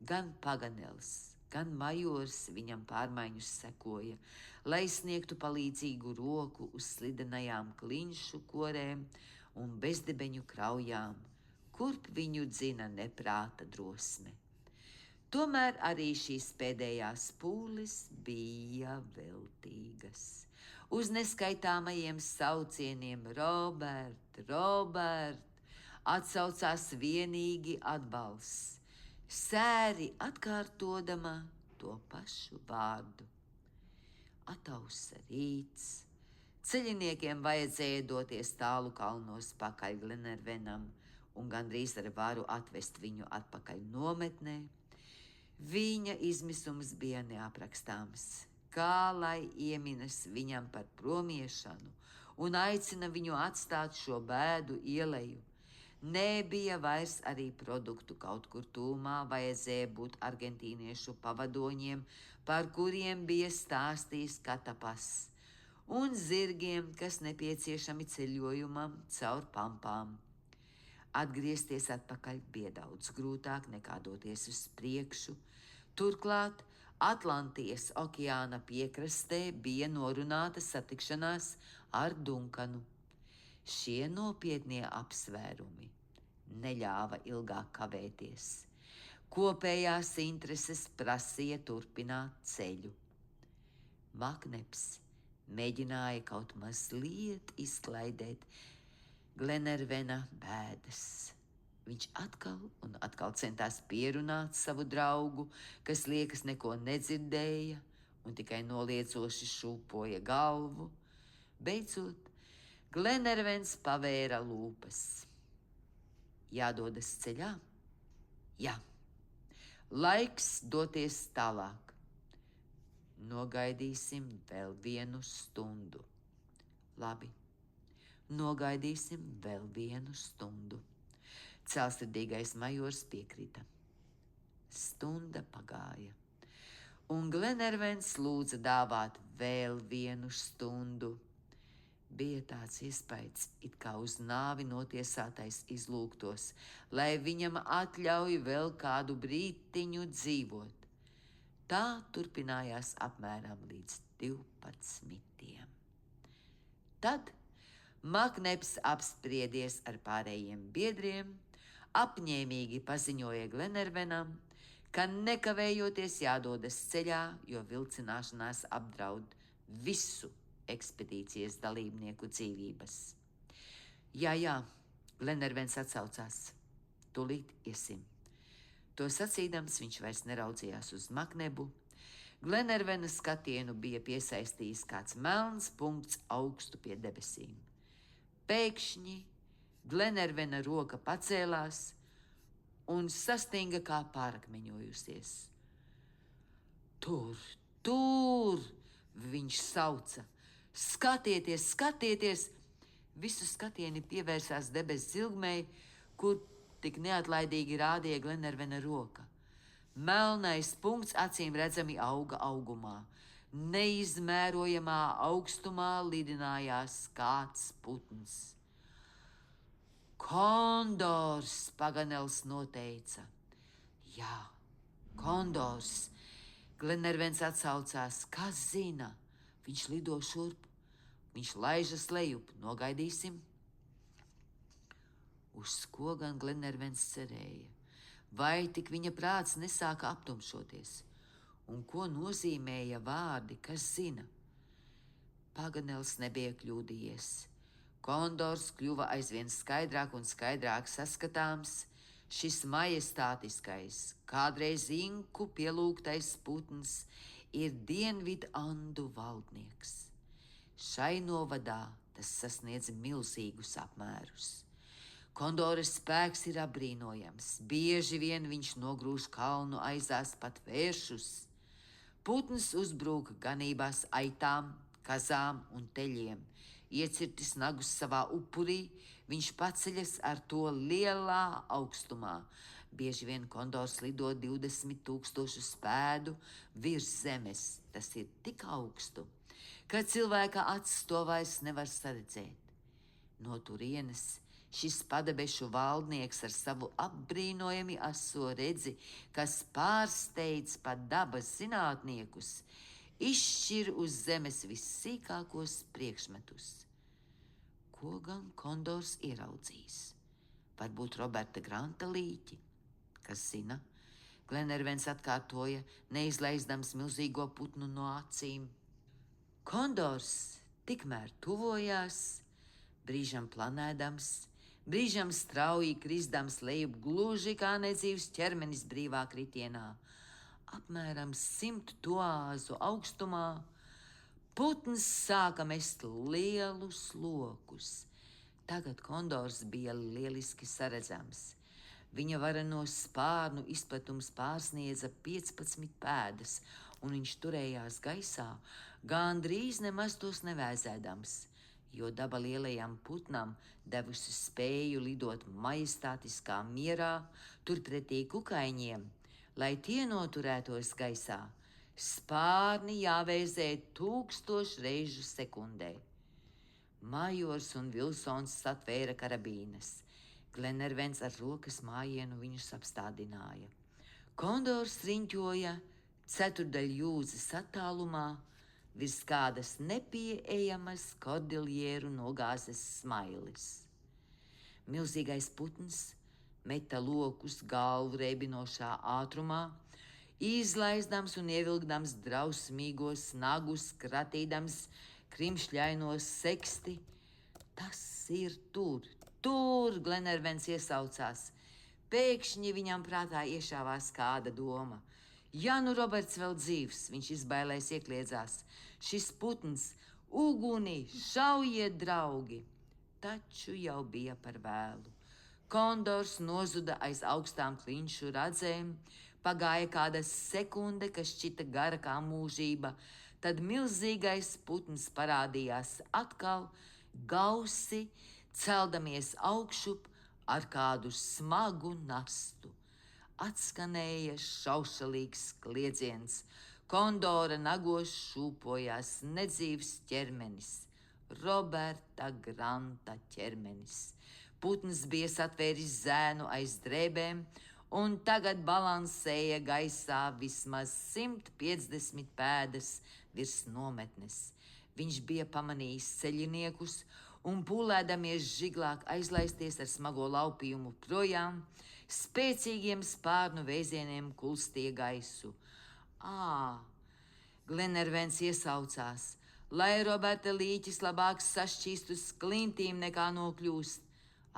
Gan Paganels, gan majors viņam pārmaiņus sekoja, lai sniegtu palīdzīgu roku uz slidenajām klinšu korēm un bezdibeņu kraujām, kurp viņu dzina neprāta drosme. Tomēr arī šīs pēdējās pūles bija veltīgas. Uz neskaitāmajiem saucieniem Robert, Robert, atsaucās vienīgi atbalsts, sēri atkārtodama to pašu vārdu. atausa rīts. Ceļiniekiem vajadzēja doties tālu kalnos pakaļ Glenervenam un gandrīz ar varu atvest viņu atpakaļ nometnē. Viņa izmisums bija neaprakstāms. Kā lai ieminas viņam par promiešanu un aicina viņu atstāt šo bēdu ieleju. Nebija vairs arī produktu kaut kur tūmā, vajadzēja būt argentīniešu pavadoņiem, par kuriem bija stāstījis Katapas, un zirgiem, kas nepieciešami ceļojumam caur pampām. Atgriezties atpakaļ bija daudz grūtāk nekā doties uz priekšu. Turklāt Atlantijas okeāna piekrastē bija norunāta satikšanās ar Dunkanu. Šie nopietnie apsvērumi neļāva ilgāk kavēties. Kopējās intereses prasīja turpināt ceļu. Makneps mēģināja kaut mazliet izklaidēt Glenervena bēdas. Viņš atkal un atkal centās pierunāt savu draugu, kas liekas neko nedzirdēja un tikai noliedzoši šūpoja galvu. Beidzot, Glenervens pavēra lūpas. Jādodas ceļā? Jā. Laiks doties tālāk. Nogaidīsim vēl 1 stundu. Labi. Nogaidīsim vēl 1 stundu. Cēlsirdīgais majors piekrita. Stunda pagāja, un Glenervens lūdza dāvāt vēl 1 stundu. Bija tāds iespējas, it kā uz nāvi notiesātais izlūgtos, lai viņam atļauj vēl kādu brītiņu dzīvot. Tā turpinājās apmēram līdz 12. Tad Makneps apspriedies ar pārējiem biedriem, apņēmīgi paziņoja Glenervenam, ka nekavējoties jādodas ceļā, jo vilcināšanās apdraud visu ekspedīcijas dalībnieku dzīvības. Jā, Glenervens atsaucās. Tūlīt iesim. To sacīdams viņš vairs neraudzījās uz Maknebu. Glenervena skatienu bija piesaistījis kāds melns punkts augstu pie debesīm. Pēkšņi Glenervena roka pacēlās un sastinga kā pārakmeņojusies. Tur, viņš sauca. Skatieties, skatieties! Visu skatieni pievērsās debes zilgmei, kur tik neatlaidīgi rādīja Glenervena roka. Melnais punkts acīm redzami auga augumā. Neizmērojamā augstumā lidinājās kāds putns. Kondors, Paganels noteica. Jā, kondors. Glenervens atsaucās. Kas zina? Viņš lido šurp. Viņš laižas lejup. Nogaidīsim. Uz ko gan Glenervens cerēja? Vai tik viņa prāts nesāka aptumšoties? Un ko nozīmēja vārdi, kas zina? Paganels nebija kļūdījies. Kondors kļuva aizvien skaidrāk un skaidrāk saskatāms. Šis majestātiskais, kādreiz inku pielūgtais putns ir Dienvidu Andu valdnieks. Šai novadā tas sasniedz milzīgus apmērus. Kondora spēks ir apbrīnojams. Bieži vien viņš nogrūž kalnu aizās pat vēršus. Putns uzbrūk ganībās aitām, kazām un teļiem. Iecirtis nagus savā upurī, viņš paceļas ar to lielā augstumā. Bieži vien kondors lido 20,000 pēdu virs zemes. Tas ir tik augstu, ka cilvēka acis to vairs nevar saredzēt. No turienes šis padebešu valdnieks ar savu apbrīnojami aso redzi, kas pārsteidz pat dabas zinātniekus, izšķir uz zemes vissīkākos priekšmetus. Ko gan kondors ieraudzīs? Varbūt Roberta Granta līķi? Kas zina? Glenervens atkārtoja, neizleizdams milzīgo putnu no acīm. Kondors tikmēr tuvojās, brīžam planēdams, brīžam strauji kristams lejup gluži kā nedzīvs ķermenis brīvā kritienā. Apmēram 100 toāzu augstumā Putns sāka mest lielus lokus. Tagad kondors bija lieliski saredzams. Viņa vareno spārnu izplatums pārsniedza 15 pēdas, un viņš turējās gaisā, gandrīz nemaz tos nevēzēdams, jo daba lielajam putnam devusi spēju lidot majestātiskā mierā turpretī kukaiņiem, lai tie noturētos gaisā. Spārni jāvēzē 1000 reižu sekundē. Majors un Vilsons satvēra karabīnes. Glenervens ar rokas mājienu viņus apstādināja. Kondors riņķoja ceturdaļjūdzes attālumā virs kādas nepieejamas Kordiljeru nogāzes smailes. Milzīgais putns meta lokus galvu reibinošā ātrumā, izlaizdams un ievilkdams drausmīgos nagus, kratīdams krimšļainos seksti. Tas ir tur! Tur, Glenervens iesaucās. Pēkšņi viņam prātā iešāvās kāda doma. Ja nu Roberts vēl dzīvs, viņš izbailēs iekliedzās. Šis putns, uguni, šaujiet, draugi! Taču jau bija par vēlu. Kondors nozuda aiz augstām klinšu radzēm, pagāja kāda sekunde, kas šķita gara kā mūžība, tad milzīgais putns parādījās atkal, gausi, celdamies augšup ar kādu smagu nastu. Atskanēja šaušalīgs kliedziens. Kondora nagos šūpojās nedzīvs ķermenis, Roberta Granta ķermenis. Putns bija satvēris zēnu aiz drēbēm un tagad balansēja gaisā vismaz 150 pēdas virs nometnes. Viņš bija pamanījis ceļiniekus un pūlēdamies žiglāk aizlaisties ar smago laupījumu projām, spēcīgiem spārnu vēzieniem kulstīja gaisu. Glenervens iesaucās, lai Roberta līķis labāk sašķīst uz klintīm nekā nokļūst.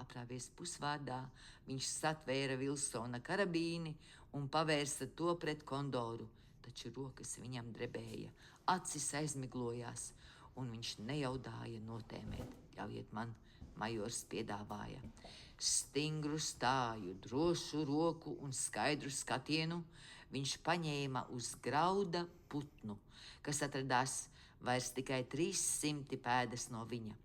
Aprāvies pusvārdā, viņš satvēra Vilsona karabīni un pavērsa to pret kondoru, taču rokas viņam drebēja, acis aizmiglojās, un viņš nejaudāja notēmēt. Ļaujiet man, majors piedāvāja. Stingru stāju, drošu roku un skaidru skatienu viņš paņēma uz grauda putnu, kas atradās vairs tikai 300 pēdas no viņa.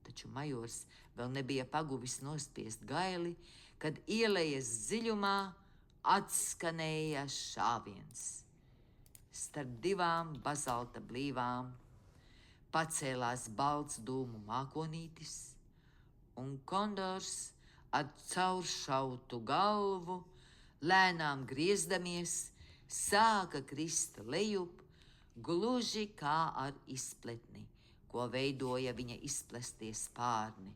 Taču majors vēl nebija paguvis nospiest gaili, kad ielejas dziļumā atskanēja šāviens. Starp divām bazalta blīvām pacēlās balts dūmu mākonītis, un kondors ar cauršautu galvu, lēnām griezdamies, sāka krist lejup, gluži kā ar izpletni, ko veidoja viņa izplestie spārni.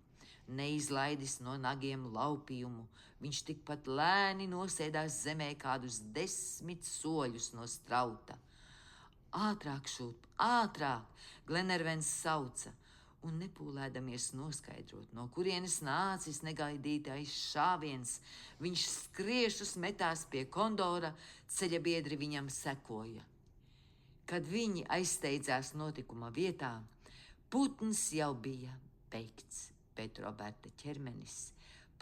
Neizlaidis no nagiem laupījumu, viņš tikpat lēni nosēdās zemē kādus 10 soļus no strauta. Ātrāk šūt, ātrāk, Glenervens sauca, un nepūlēdamies noskaidrot, no kurienes nācis negaidītais šāviens, viņš skriešus metās pie kondora, ceļa biedri viņam sekoja. Kad viņi aizsteidzās notikuma vietā, putns jau bija beigts, bet Roberta ķermenis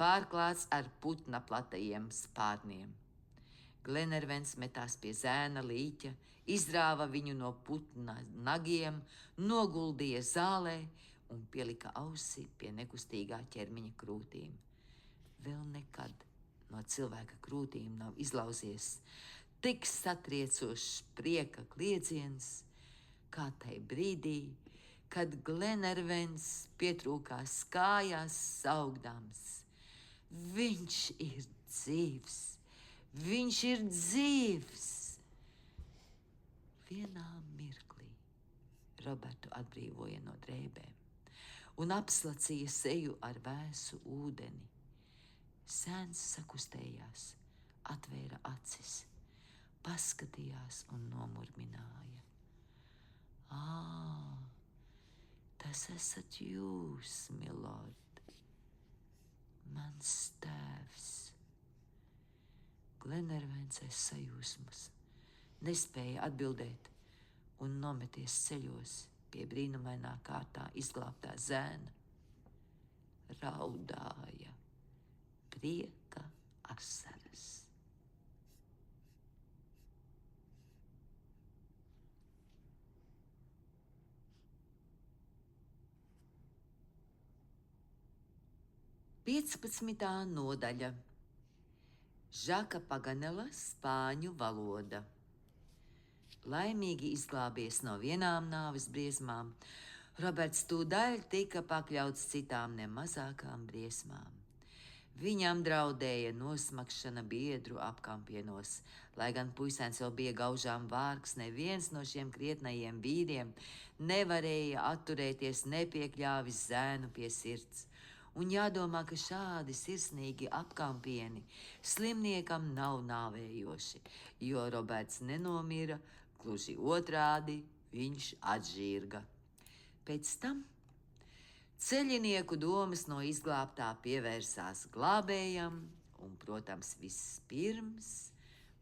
pārklāts ar putna platajiem spārniem. Glenervens metās pie zēna līķa, izrāva viņu no putna nagiem, noguldīja zālē un pielika ausi pie nekustīgā ķermeņa krūtīm. Vēl nekad no cilvēka krūtīm nav izlauzies tik satriecošs prieka kliedziens, kā tai brīdī, kad Glenervens pietrūkās kājās saugdams. Viņš ir dzīvs! Viņš ir dzīvs! Vienā mirklī Robertu atbrīvoja no drēbēm un apslacīja seju ar vēsu ūdeni. Sēns sakustējās, atvēra acis, paskatījās un nomurmināja. Tas esat jūs, milord, mans tēvs. Glenervens aiz sajūsmas nespēja atbildēt un nometies ceļos pie brīnumainā kārtā izglābtā zēna, raudāja prieka asaras. Piecpadsmitā nodaļa. Žaka Paganela spāņu valoda. Laimīgi izglābies no vienām nāves briesmām, Roberts tūdaļ tika pakļauts citām nemazākām briesmām. Viņam draudēja nosmakšana biedru apkampienos. Lai gan puisēns vēl bija gaužām vārgs, neviens no šiem krietnajiem vīriem nevarēja atturēties, nepiekļāvis zēnu pie sirds. Un jādomā, ka šādi sirsnīgi apkampieni slimniekam nav nāvējoši, jo Roberts nenomira, gluži otrādi viņš atžirga. Pēc tam ceļinieku domas no izglābtā pievērsās glābējam, un, protams, vispirms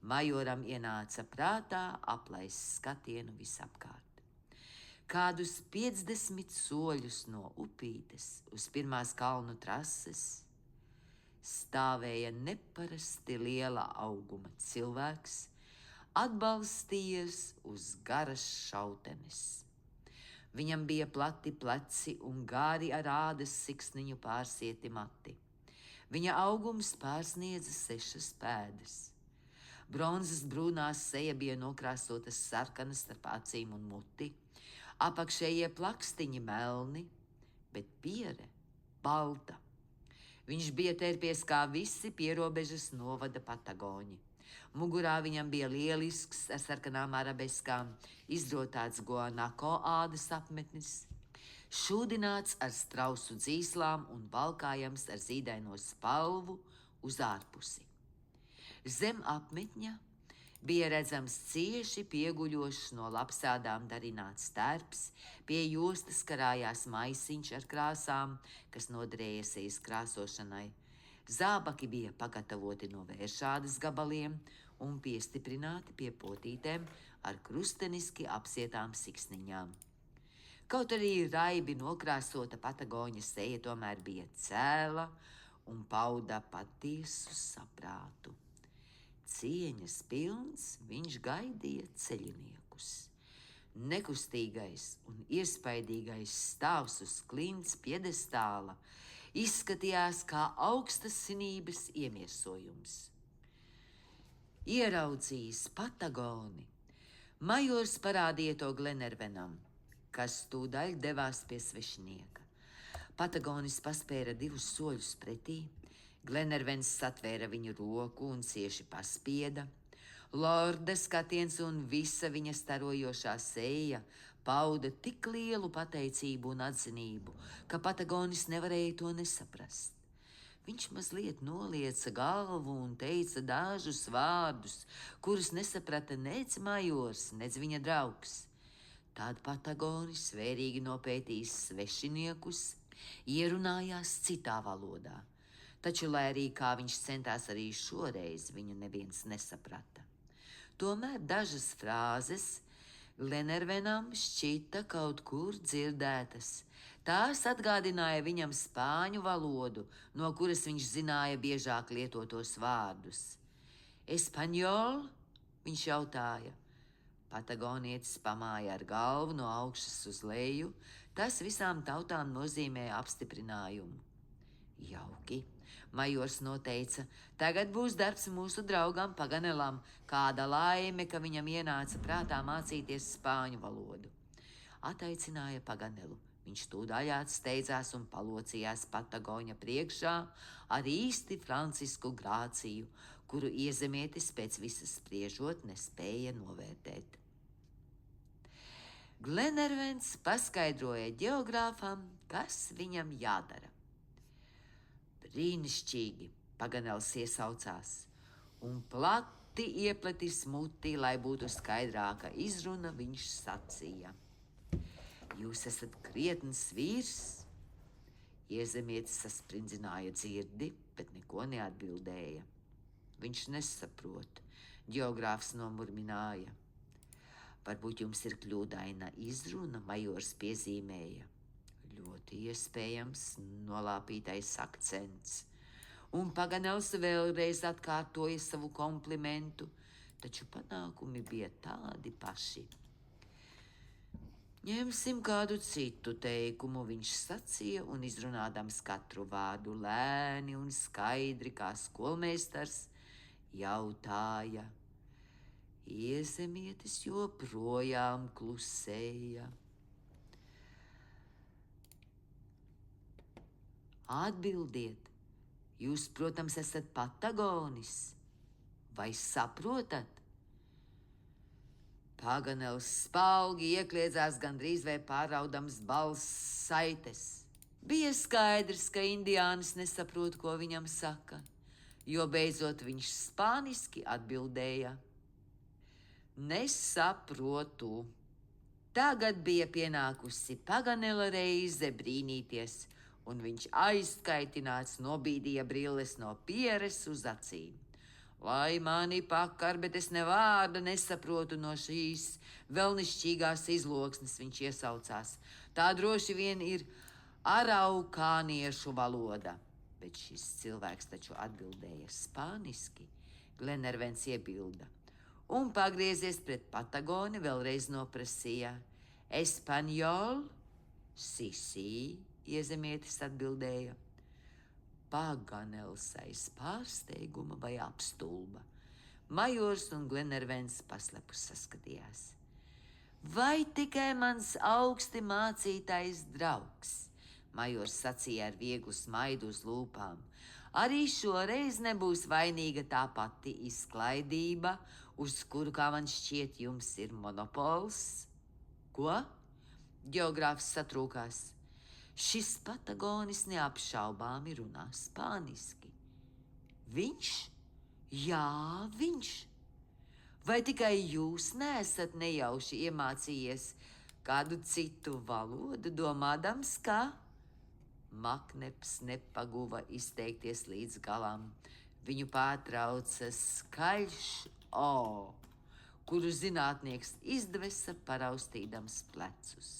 majoram ienāca prātā aplaist skatienu visapkārt. Kādus 50 soļus no upītes uz pirmās kalnu trases stāvēja neparasti liela auguma cilvēks, atbalstījies uz garas šautenes. Viņam bija plati pleci un gāri ar ādas siksniņu pārsieti mati. Viņa augums pārsniedza 6 pēdas. Bronzas brūnās seja bija nokrāsotas sarkanas starp acīm un muti, apakšējie plakstiņi melni, bet piere balta. Viņš bija tērpies kā visi pierobežas novada patagoņi. Mugurā viņam bija lielisks ar sarkanām arabeskām izdrotāts guanako ādas apmetnis, šūdināts ar strausu dzīslām un valkājams ar zīdaino spalvu uz ārpusi. Zem apmetņa bija redzams cieši pieguļošs no lapsādām darināts tērps, pie jostas karājās maisiņš ar krāsām, kas noderēja sejas krāsošanai. Zābaki bija pagatavoti no vēršādas gabaliem un piestiprināti pie potītēm ar krusteniski apsietām siksniņām. Kaut arī raibi nokrāsota patagoņa seja tomēr bija cēla un pauda patiesu saprātu. Cieņas pilns viņš gaidīja ceļiniekus. Nekustīgais un iespaidīgais stāvs uz klints piedestāla izskatījās kā augstas sinības iemiesojums. Ieraudzījis patagoni, majors parādīja to Glenervenam, kas tūdaļ devās pie svešinieka. Patagonis paspēra 2 soļus pretī, Glenervens satvēra viņu roku un cieši paspieda. Lorda skatiens un visa viņa starojošā seja pauda tik lielu pateicību un atzinību, ka Patagonis nevarēja to nesaprast. Viņš mazliet nolieca galvu un teica dažus vārdus, kurus nesaprata nec majors, nec viņa draugs. Tad Patagonis vērīgi nopētījis svešiniekus, ierunājās citā valodā. Taču, lai arī kā viņš centās arī šoreiz, viņu neviens nesaprata. Tomēr dažas frāzes Glenervenam šķita kaut kur dzirdētas. Tās atgādināja viņam spāņu valodu, no kuras viņš zināja biežāk lietotos vārdus. Espaņol? Viņš jautāja. Patagonietis pamāja ar galvu no augšas uz leju. Tas visām tautām nozīmēja apstiprinājumu. Jauki. Majors noteica, tagad būs darbs mūsu draugam Paganelam, kāda laime, ka viņam ienāca prātā mācīties spāņu valodu. Ataicināja Paganelu. Viņš tūdaļ steidzās un palocījās Patagoņa priekšā ar īsti francisku grāciju, kuru iezemietis pēc visas spriežot nespēja novērtēt. Glenervens paskaidroja ģeogrāfam, kas viņam jādara. Brīnišķīgi, Paganels iesaucās, un plati iepletis muti, lai būtu skaidrāka izruna, viņš sacīja. Jūs esat krietns vīrs? Iezemietis sasprindzināja dzirdi, bet neko neatbildēja. Viņš nesaprot, ģeogrāfs nomurmināja. Varbūt jums ir kļūdaina izruna, majors piezīmēja. Ļoti iespējams nolāpītais akcents. Un Paganels vēlreiz atkārtoja savu komplimentu, taču panākumi bija tādi paši. Ņemsim kādu citu teikumu, viņš sacīja, un izrunādams katru vārdu lēni un skaidri, kā skolmeistars, jautāja. Iezemietis joprojām klusēja. Atbildiet, jūs, protams, esat Patagonis, vai saprotat? Paganels spalgi iekliedzās gandrīz vai pāraudams balss saites. Bija skaidrs, ka indiānis nesaprot, ko viņam saka, jo beidzot viņš spāniski atbildēja. Nesaprotu. Tagad bija pienākusi Paganela reize brīnīties, un viņš aizskaitināts nobīdīja brilles no pieres uz acīm. Lai mani pakar, bet es ne vārda nesaprotu no šīs velnišķīgās izloksnes, viņš iesaucās. Tā droši vien ir araukāniešu valoda. Bet šis cilvēks taču atbildēja spāniski, Glenervens iebilda. Un pagriezies pret Patagoni vēlreiz noprasīja. Espaņol? Sisī, iezemietis atbildēja. Paganels aiz pārsteiguma vai apstulba. Majors un Glenervens paslepus saskatījās. Vai tikai mans augsti mācītais draugs? Majors sacīja ar vieglu smaidu uz lūpām. Arī šoreiz nebūs vainīga tā pati izklaidība, uz kuru, kā man šķiet, jums ir monopols. Ko? Ģeogrāfs satrūkās. Šis Patagonis neapšaubāmi runā spāniski. Viņš? Jā, viņš. Vai tikai jūs neesat nejauši iemācījies kādu citu valodu, domādams, kā? Makneps nepaguva izteikties līdz galam. Viņu pārtrauca skaļš o, kuru zinātnieks izdvesa paraustīdams plecus.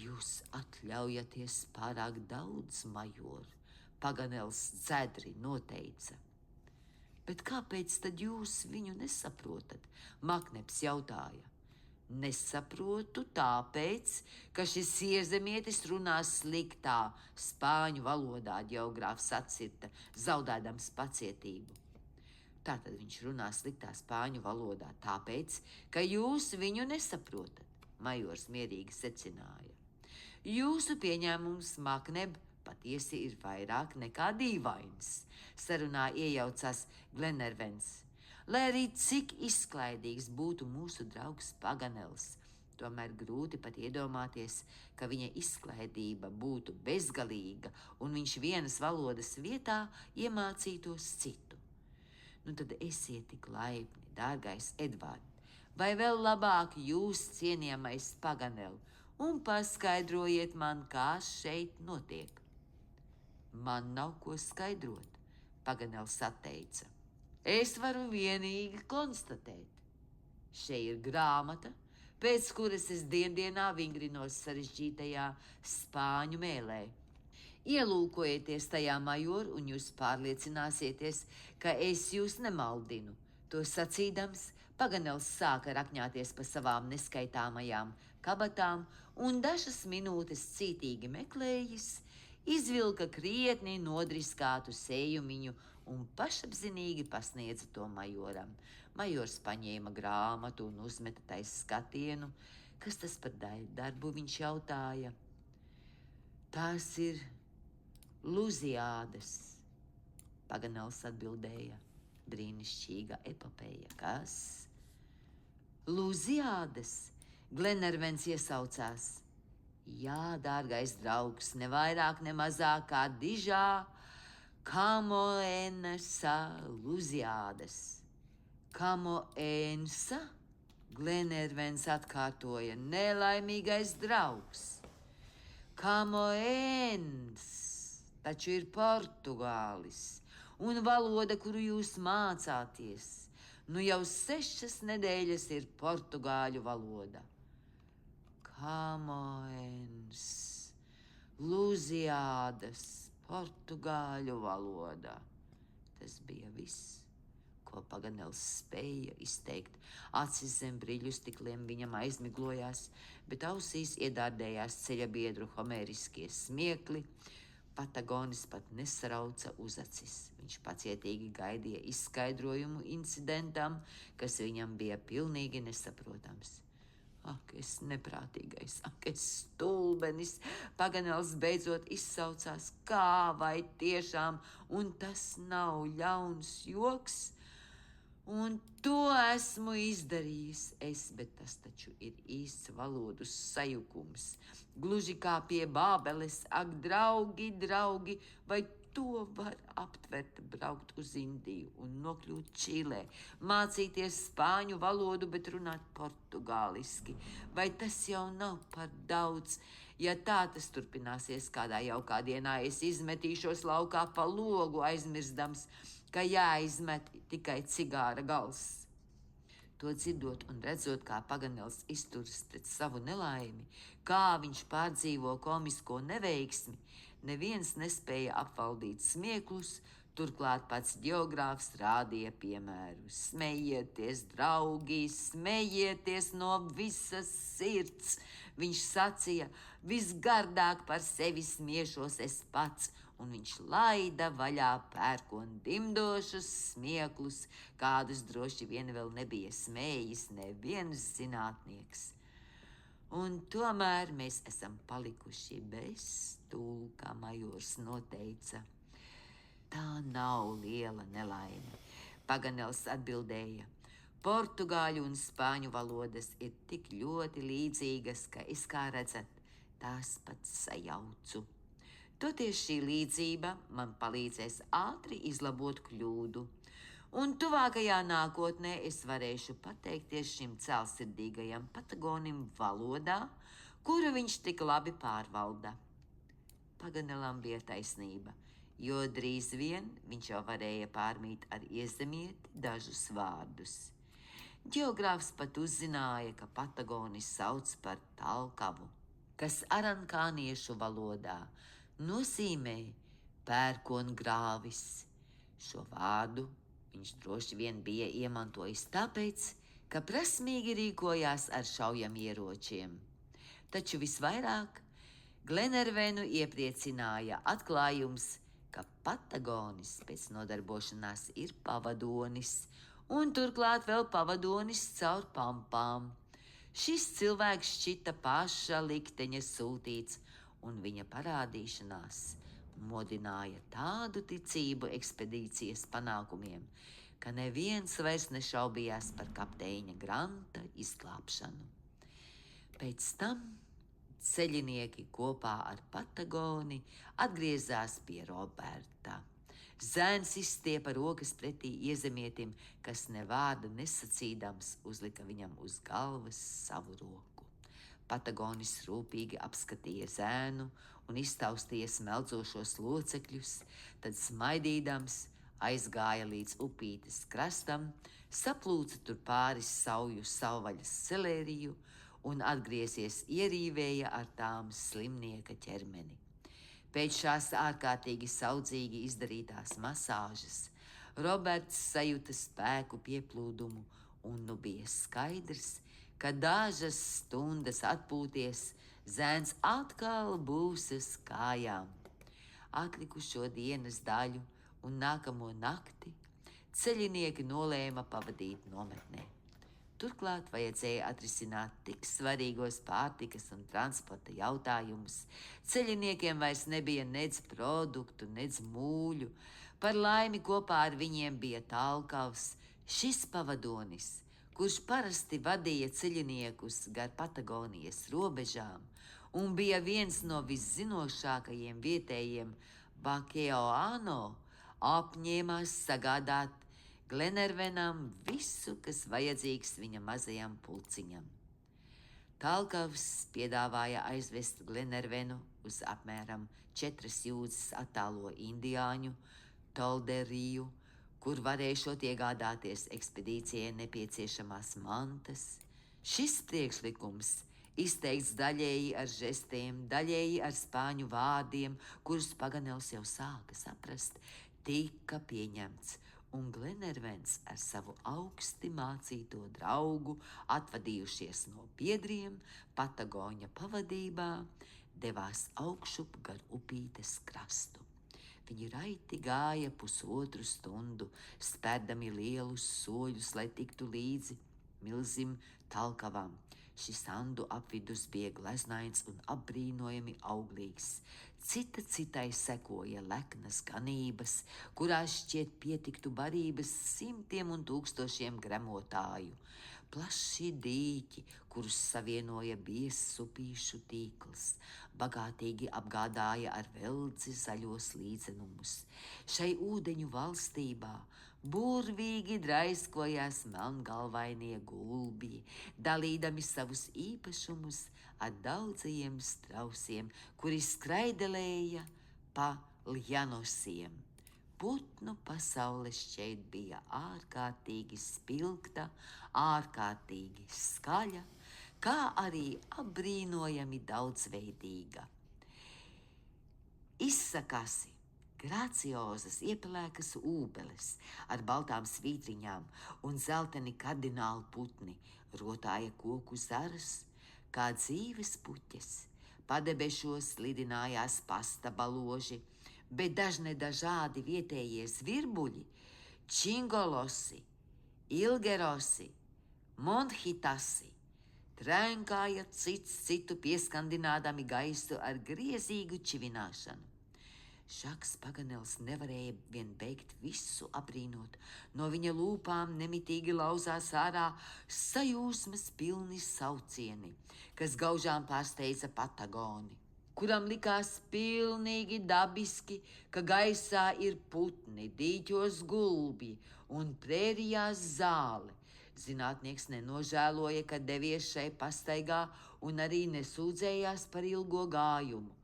Jūs atļaujaties pārāk daudz, major, Paganels dzedri noteica. Bet kāpēc tad jūs viņu nesaprotat? Makneps jautāja. Nesaprotu tāpēc, ka šis iezemietis runā sliktā spāņu valodā, ģeogrāfs atcirta, zaudēdams pacietību. Tātad viņš runā sliktā spāņu valodā tāpēc, ka jūs viņu nesaprotat, majors mierīgi secināja. Jūsu pieņēmums, Makneb, patiesi ir vairāk nekā dīvains, sarunā iejaucās Glenervens. Lai arī cik izklaidīgs būtu mūsu draugs Paganels, tomēr grūti pat iedomāties, ka viņa izklaidība būtu bezgalīga un viņš vienas valodas vietā iemācītos citu. Nu tad esiet tik laipni, dārgais Edvard, vai vēl labāk jūs, cienījamais Paganel, un paskaidrojiet man, kā šeit notiek. Man nav ko skaidrot, Paganels atteica. Es varu vienīgi konstatēt. Šeit ir grāmata, pēc kuras es dienā vingrinos sarežģītajā spāņu mēlē. Ielūkojieties tajā, major, un jūs pārliecināsieties, ka es jūs nemaldinu. To sacīdams, Paganels sāka rakņāties pa savām neskaitāmajām kabatām un dažas minūtes cītīgi meklējis, izvilka krietni nodriskātu sējumiņu un pašapzinīgi pasniedza to majoram. Majors paņēma grāmatu un uzmeta tais skatienu. Kas tas par darbu, viņš jautāja. Tās ir Luziādas, Paganels atbildēja. Brīnišķīga epopeja. Kas? Luziādas, Glenervens iesaucās. Jā, dārgais draugs, ne vairāk, ne mazāk kā dižā Camoensa Luziādas. Camoensa? Glenervens atkārtoja, nelaimīgais draugs. Camoens taču ir Portugālis un valoda, kuru jūs mācāties. Nu jau 6 nedēļas ir portugāļu valoda. Kamoens, Luziādas, portugāļu valoda. Tas bija viss, ko Paganels spēja izteikt. Acis zem brīļu stikliem viņam aizmiglojās, bet ausīs iedārdējās ceļa biedru homēriskie smiekli. Patagonis pat nesarauca uz acis. Viņš pacietīgi gaidīja izskaidrojumu incidentam, kas viņam bija pilnīgi nesaprotams. Ak, es neprātīgais, ak, es stulbenis! Paganels beidzot izsaucās, kā vai tiešām, un tas nav ļauns joks? Un to esmu izdarījis es, bet tas taču ir īsts valodu sajukums. Gluži kā pie Bābeles, ak, draugi, draugi, vai to var aptvert, braukt uz Indiju un nokļūt Čilē, mācīties spāņu valodu, bet runāt portugāliski. Vai tas jau nav par daudz? Ja tā tas turpināsies kādā jaukā dienā, es izmetīšos laukā pa logu, aizmirstams, ka jāizmet tikai cigāra gals. To dzirdot un redzot, kā Paganels izturas pret savu nelaimi, kā viņš pārdzīvo komisko neveiksmi, neviens nespēja apvaldīt smieklus, turklāt pats geogrāfs rādīja piemēru. Smejieties, draugi, smejieties no visas sirds! Viņš sacīja, visgardāk par sevi smiešos es pats, un viņš laida vaļā pērkon dimdošus smieklus, kādus droši vien vēl nebija smējis neviens zinātnieks. Un tomēr mēs esam palikuši bez tulka, majors noteica. Tā nav liela nelaime. Paganels atbildēja, portugāļu un spāņu valodas ir tik ļoti līdzīgas, ka es, kā redzat, tās pat sajaucu. Toties šī līdzība man palīdzēs ātri izlabot kļūdu, un tuvākajā nākotnē es varēšu pateikties šim cēlsirdīgajam Patagonim valodā, kuru viņš tik labi pārvalda. Paganelam bija taisnība, jo drīz vien viņš jau varēja pārmīt ar iezemieti dažus vārdus. Geogrāfs pat uzzināja, ka Patagonis sauc par Talkavu, kas arankāniešu valodā nozīmē pērkongrāvis. Šo vārdu viņš droši vien bija iemantojis tāpēc, ka prasmīgi rīkojās ar šaujamieročiem. Taču visvairāk Glenervenu iepriecināja atklājums, ka Patagonis pēc nodarbošanās ir pavadonis, un turklāt vēl pavadonis caur pampām. Šis cilvēks šķita paša likteņa sūtīts, un viņa parādīšanās modināja tādu ticību ekspedīcijas panākumiem, ka neviens vairs nešaubījās par kapteiņa Granta izglābšanu. Pēc tam ceļinieki kopā ar Patagoni atgriezās pie Roberta. Zēns izstiepa rokas pretī iezemietim, kas ne vārdu nesacīdams uzlika viņam uz galvas savu roku. Patagonis rūpīgi apskatīja zēnu un iztaustīja smeldzošos locekļus, tad smaidīdams aizgāja līdz upītes krastam, saplūca tur pāris sauju savvaļas selēriju un atgriezies ierīvēja ar tām slimnieka ķermeni. Pēc šās ārkārtīgi saudzīgi izdarītās masāžas Roberts sajuta spēku pieplūdumu un nu bija skaidrs, ka dažas stundas atpūties, zēns atkal būs uz kājām. Atlikušo dienas daļu un nākamo nakti ceļinieki nolēma pavadīt nometnē. Turklāt vajadzēja atrisināt tik svarīgos pārtikas un transporta jautājumus. Ceļiniekiem vairs nebija nedz produktu, nedz mūļu. Par laimi kopā ar viņiem bija Talkavs, šis pavadonis, kurš parasti vadīja ceļiniekus gar Patagonijas robežām un bija viens no viszinošākajiem vietējiem Bakeoano, apņēmās sagādāt Glenervenam visu, kas vajadzīgs viņa mazajam pulciņam. Talkavs piedāvāja aizvest Glenervenu uz apmēram 4 jūdzes attālo indiāņu Tolderiju, kur varēšot iegādāties ekspedīcijai nepieciešamās mantas. Šis priekšlikums, izteikts daļēji ar žestiem, daļēji ar spāņu vārdiem, kurus Paganels jau sāka saprast, tika pieņemts, un Glenervens ar savu augsti mācīto draugu, atvadījušies no biedriem, Patagoņa pavadībā, devās augšup gar upītes krastu. Viņi raiti gāja 1,5 stundu, spērdami lielus soļus, lai tiktu līdzi milzim Talkavam. Šis Andu apvidus bija gleznains un apbrīnojami auglīgs. Cita citai sekoja leknas ganības, kurās šķiet pietiktu barības 100 un 1000 gremotāju. Plaši dīķi, kurus savienoja biezs upīšu tīkls, bagātīgi apgādāja ar veldzi zaļos līdzenumus. Šai ūdeņu valstībā burvīgi draiskojās melngalvainie gulbji, dalīdami savus īpašumus ar daudzajiem strausiem, kuri skraidelēja pa Ljanosiem. Putnu pasaule šķiet bija ārkārtīgi spilgta, ārkārtīgi skaļa, kā arī apbrīnojami daudzveidīga. Izsakasi graciozas iepelēkas ūbeles ar baltām svītriņām un zelteni kardinālu putni, rotāja koku zaras, kā dzīves puķes. Padebešos lidinājās pasta baloži, bet dažne dažādi vietējie zvirbuļi, čingolosi, ilgerosi, monhitasi, trenkāja cits citu pieskandinādami gaisu ar griezīgu čivināšanu. Žaks Paganels nevarēja vien beigt visu abrīnot. No viņa lūpām nemitīgi lauzās ārā sajūsmas pilni saucieni, kas gaužām pārsteidza Patagoni, kuram likās pilnīgi dabiski, ka gaisā ir putni, dīķos gulbji un prērijās zāle. Zinātnieks nenožēloja, ka devies šai pastaigā un arī nesūdzējās par ilgo gājumu.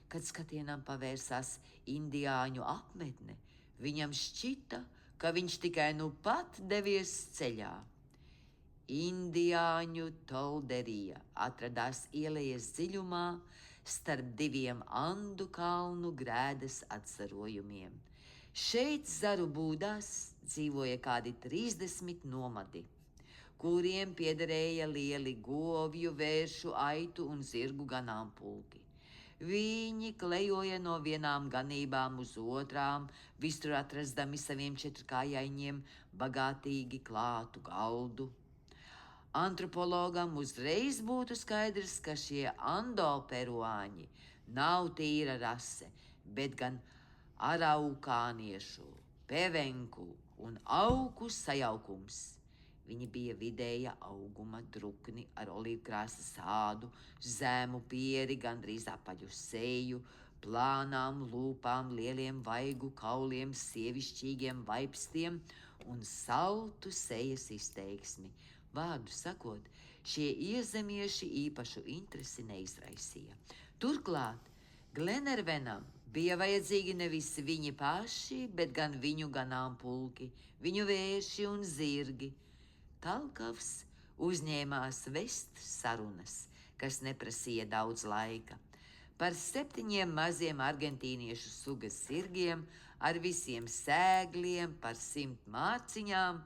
Kad skatienam pavērsās indiāņu apmetne, viņam šķita, ka viņš tikai nu pat devies ceļā. Indiāņu tolderija atradās ielejas dziļumā starp 2 Andu kalnu grēdas atzarojumiem. Šeit zaru būdās dzīvoja kādi 30 nomadi, kuriem piederēja lieli govju, vēršu, aitu un zirgu ganāmpulki. Viņi klejoja no vienām ganībām uz otrām, visur atrastami saviem 4kājaiņiem bagātīgi klātu galdu. Antropologam uzreiz būtu skaidrs, ka šie andoperuāņi nav tīra rase, bet gan araukāniešu, pevenku un auku sajaukums. Viņi bija vidēja auguma, drukni ar olīvkrāsas ādu, zēmu pieri, gandrīz apaļu seju, plānām lūpām, lieliem vaigu kauliem, sievišķīgiem vaipstiem un saltu sejas izteiksmi. Vārdu sakot, šie iezemieši īpašu interesi neizraisīja. Turklāt Glenervenam bija vajadzīgi nevis viņi paši, bet gan viņu ganāmpulki, viņu vērši un zirgi. Talkavs uzņēmās vest sarunas, kas neprasīja daudz laika. Par 7 maziem argentīniešu sugas zirgiem, ar visiem sēgliem, par 100 mārciņām,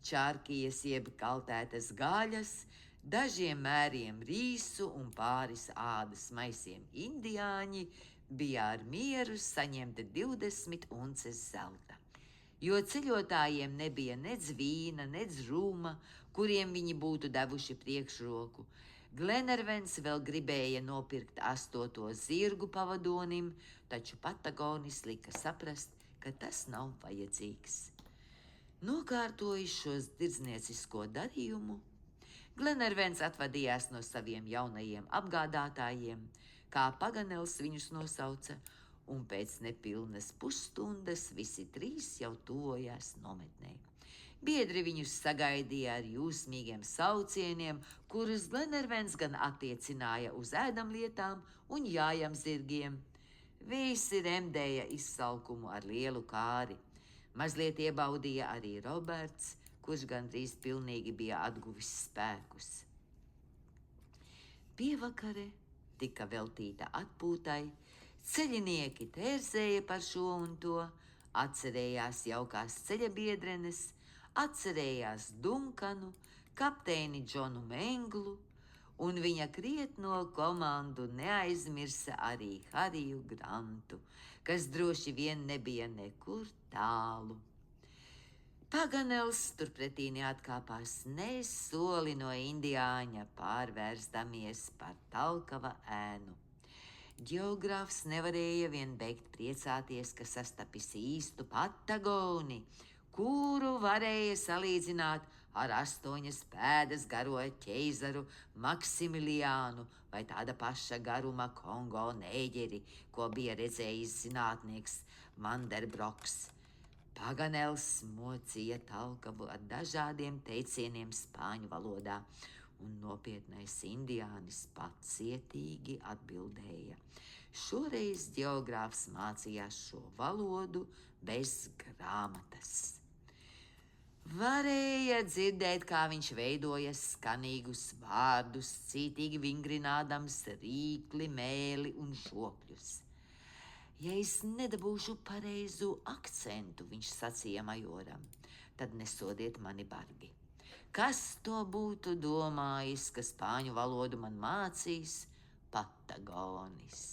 čārkijas jeb kaltētas gaļas, dažiem mēriem rīsu un pāris ādas maisiem indiāņi bija ar mieru saņemta 20 unces zelta. Jo ceļotājiem nebija nedz vīna, nedz rūma, kuriem viņi būtu devuši priekšroku. Glenervens vēl gribēja nopirkt 8. zirgu pavadonim, taču Patagonis lika saprast, ka tas nav vajadzīgs. Nokārtojis šos tirdzniecisko darījumu, Glenervens atvadījās no saviem jaunajiem apgādātājiem, kā Paganels viņus nosauca, un pēc nepilnas pusstundas visi 3 jau tuvojās nometnē. Biedri viņus sagaidīja ar jūsmīgiem saucieniem, kurus Glenervens gan attiecināja uz ēdamlietām un jājam zirgiem. Visi remdēja izsalkumu ar lielu kāri. Mazliet iebaudīja arī Roberts, kurš gandrīz pilnīgi bija atguvis spēkus. Pievakare tika veltīta atpūtai, ceļinieki tērzēja par šo un to, atcerējās jaukās ceļabiedrenes, atcerējās Dunkanu, kapteini Džonu Menglu, un viņa krietno komandu neaizmirsa arī Hariju Grantu, kas droši vien nebija nekur tālu. Paganels turpretī neatkāpās ne soli no indiāņa, pārvērstamies par Talkava ēnu. Ģeogrāfs nevarēja vien beigt priecāties, ka sastapis īstu Patagoni, kuru varēja salīdzināt ar 8 pēdas garo ķeizaru Maksimiliānu vai tāda paša garuma Kongo nēģeri, ko bija redzējis zinātnieks Manderbroks. Paganels mocīja Talkavu ar dažādiem teicieniem spāņu valodā, un nopietnais indiānis pacietīgi atbildēja. Šoreiz ģeogrāfs mācījās šo valodu bez grāmatas. Varēja dzirdēt, kā viņš veidoja skanīgus vārdus, cītīgi vingrinādams rīkli, mēli un žokļus. Ja es nedabūšu pareizu akcentu, viņš sacīja majoram, tad nesodiet mani bargi. Kas to būtu domājis, ka spāņu valodu man mācīs Patagonis?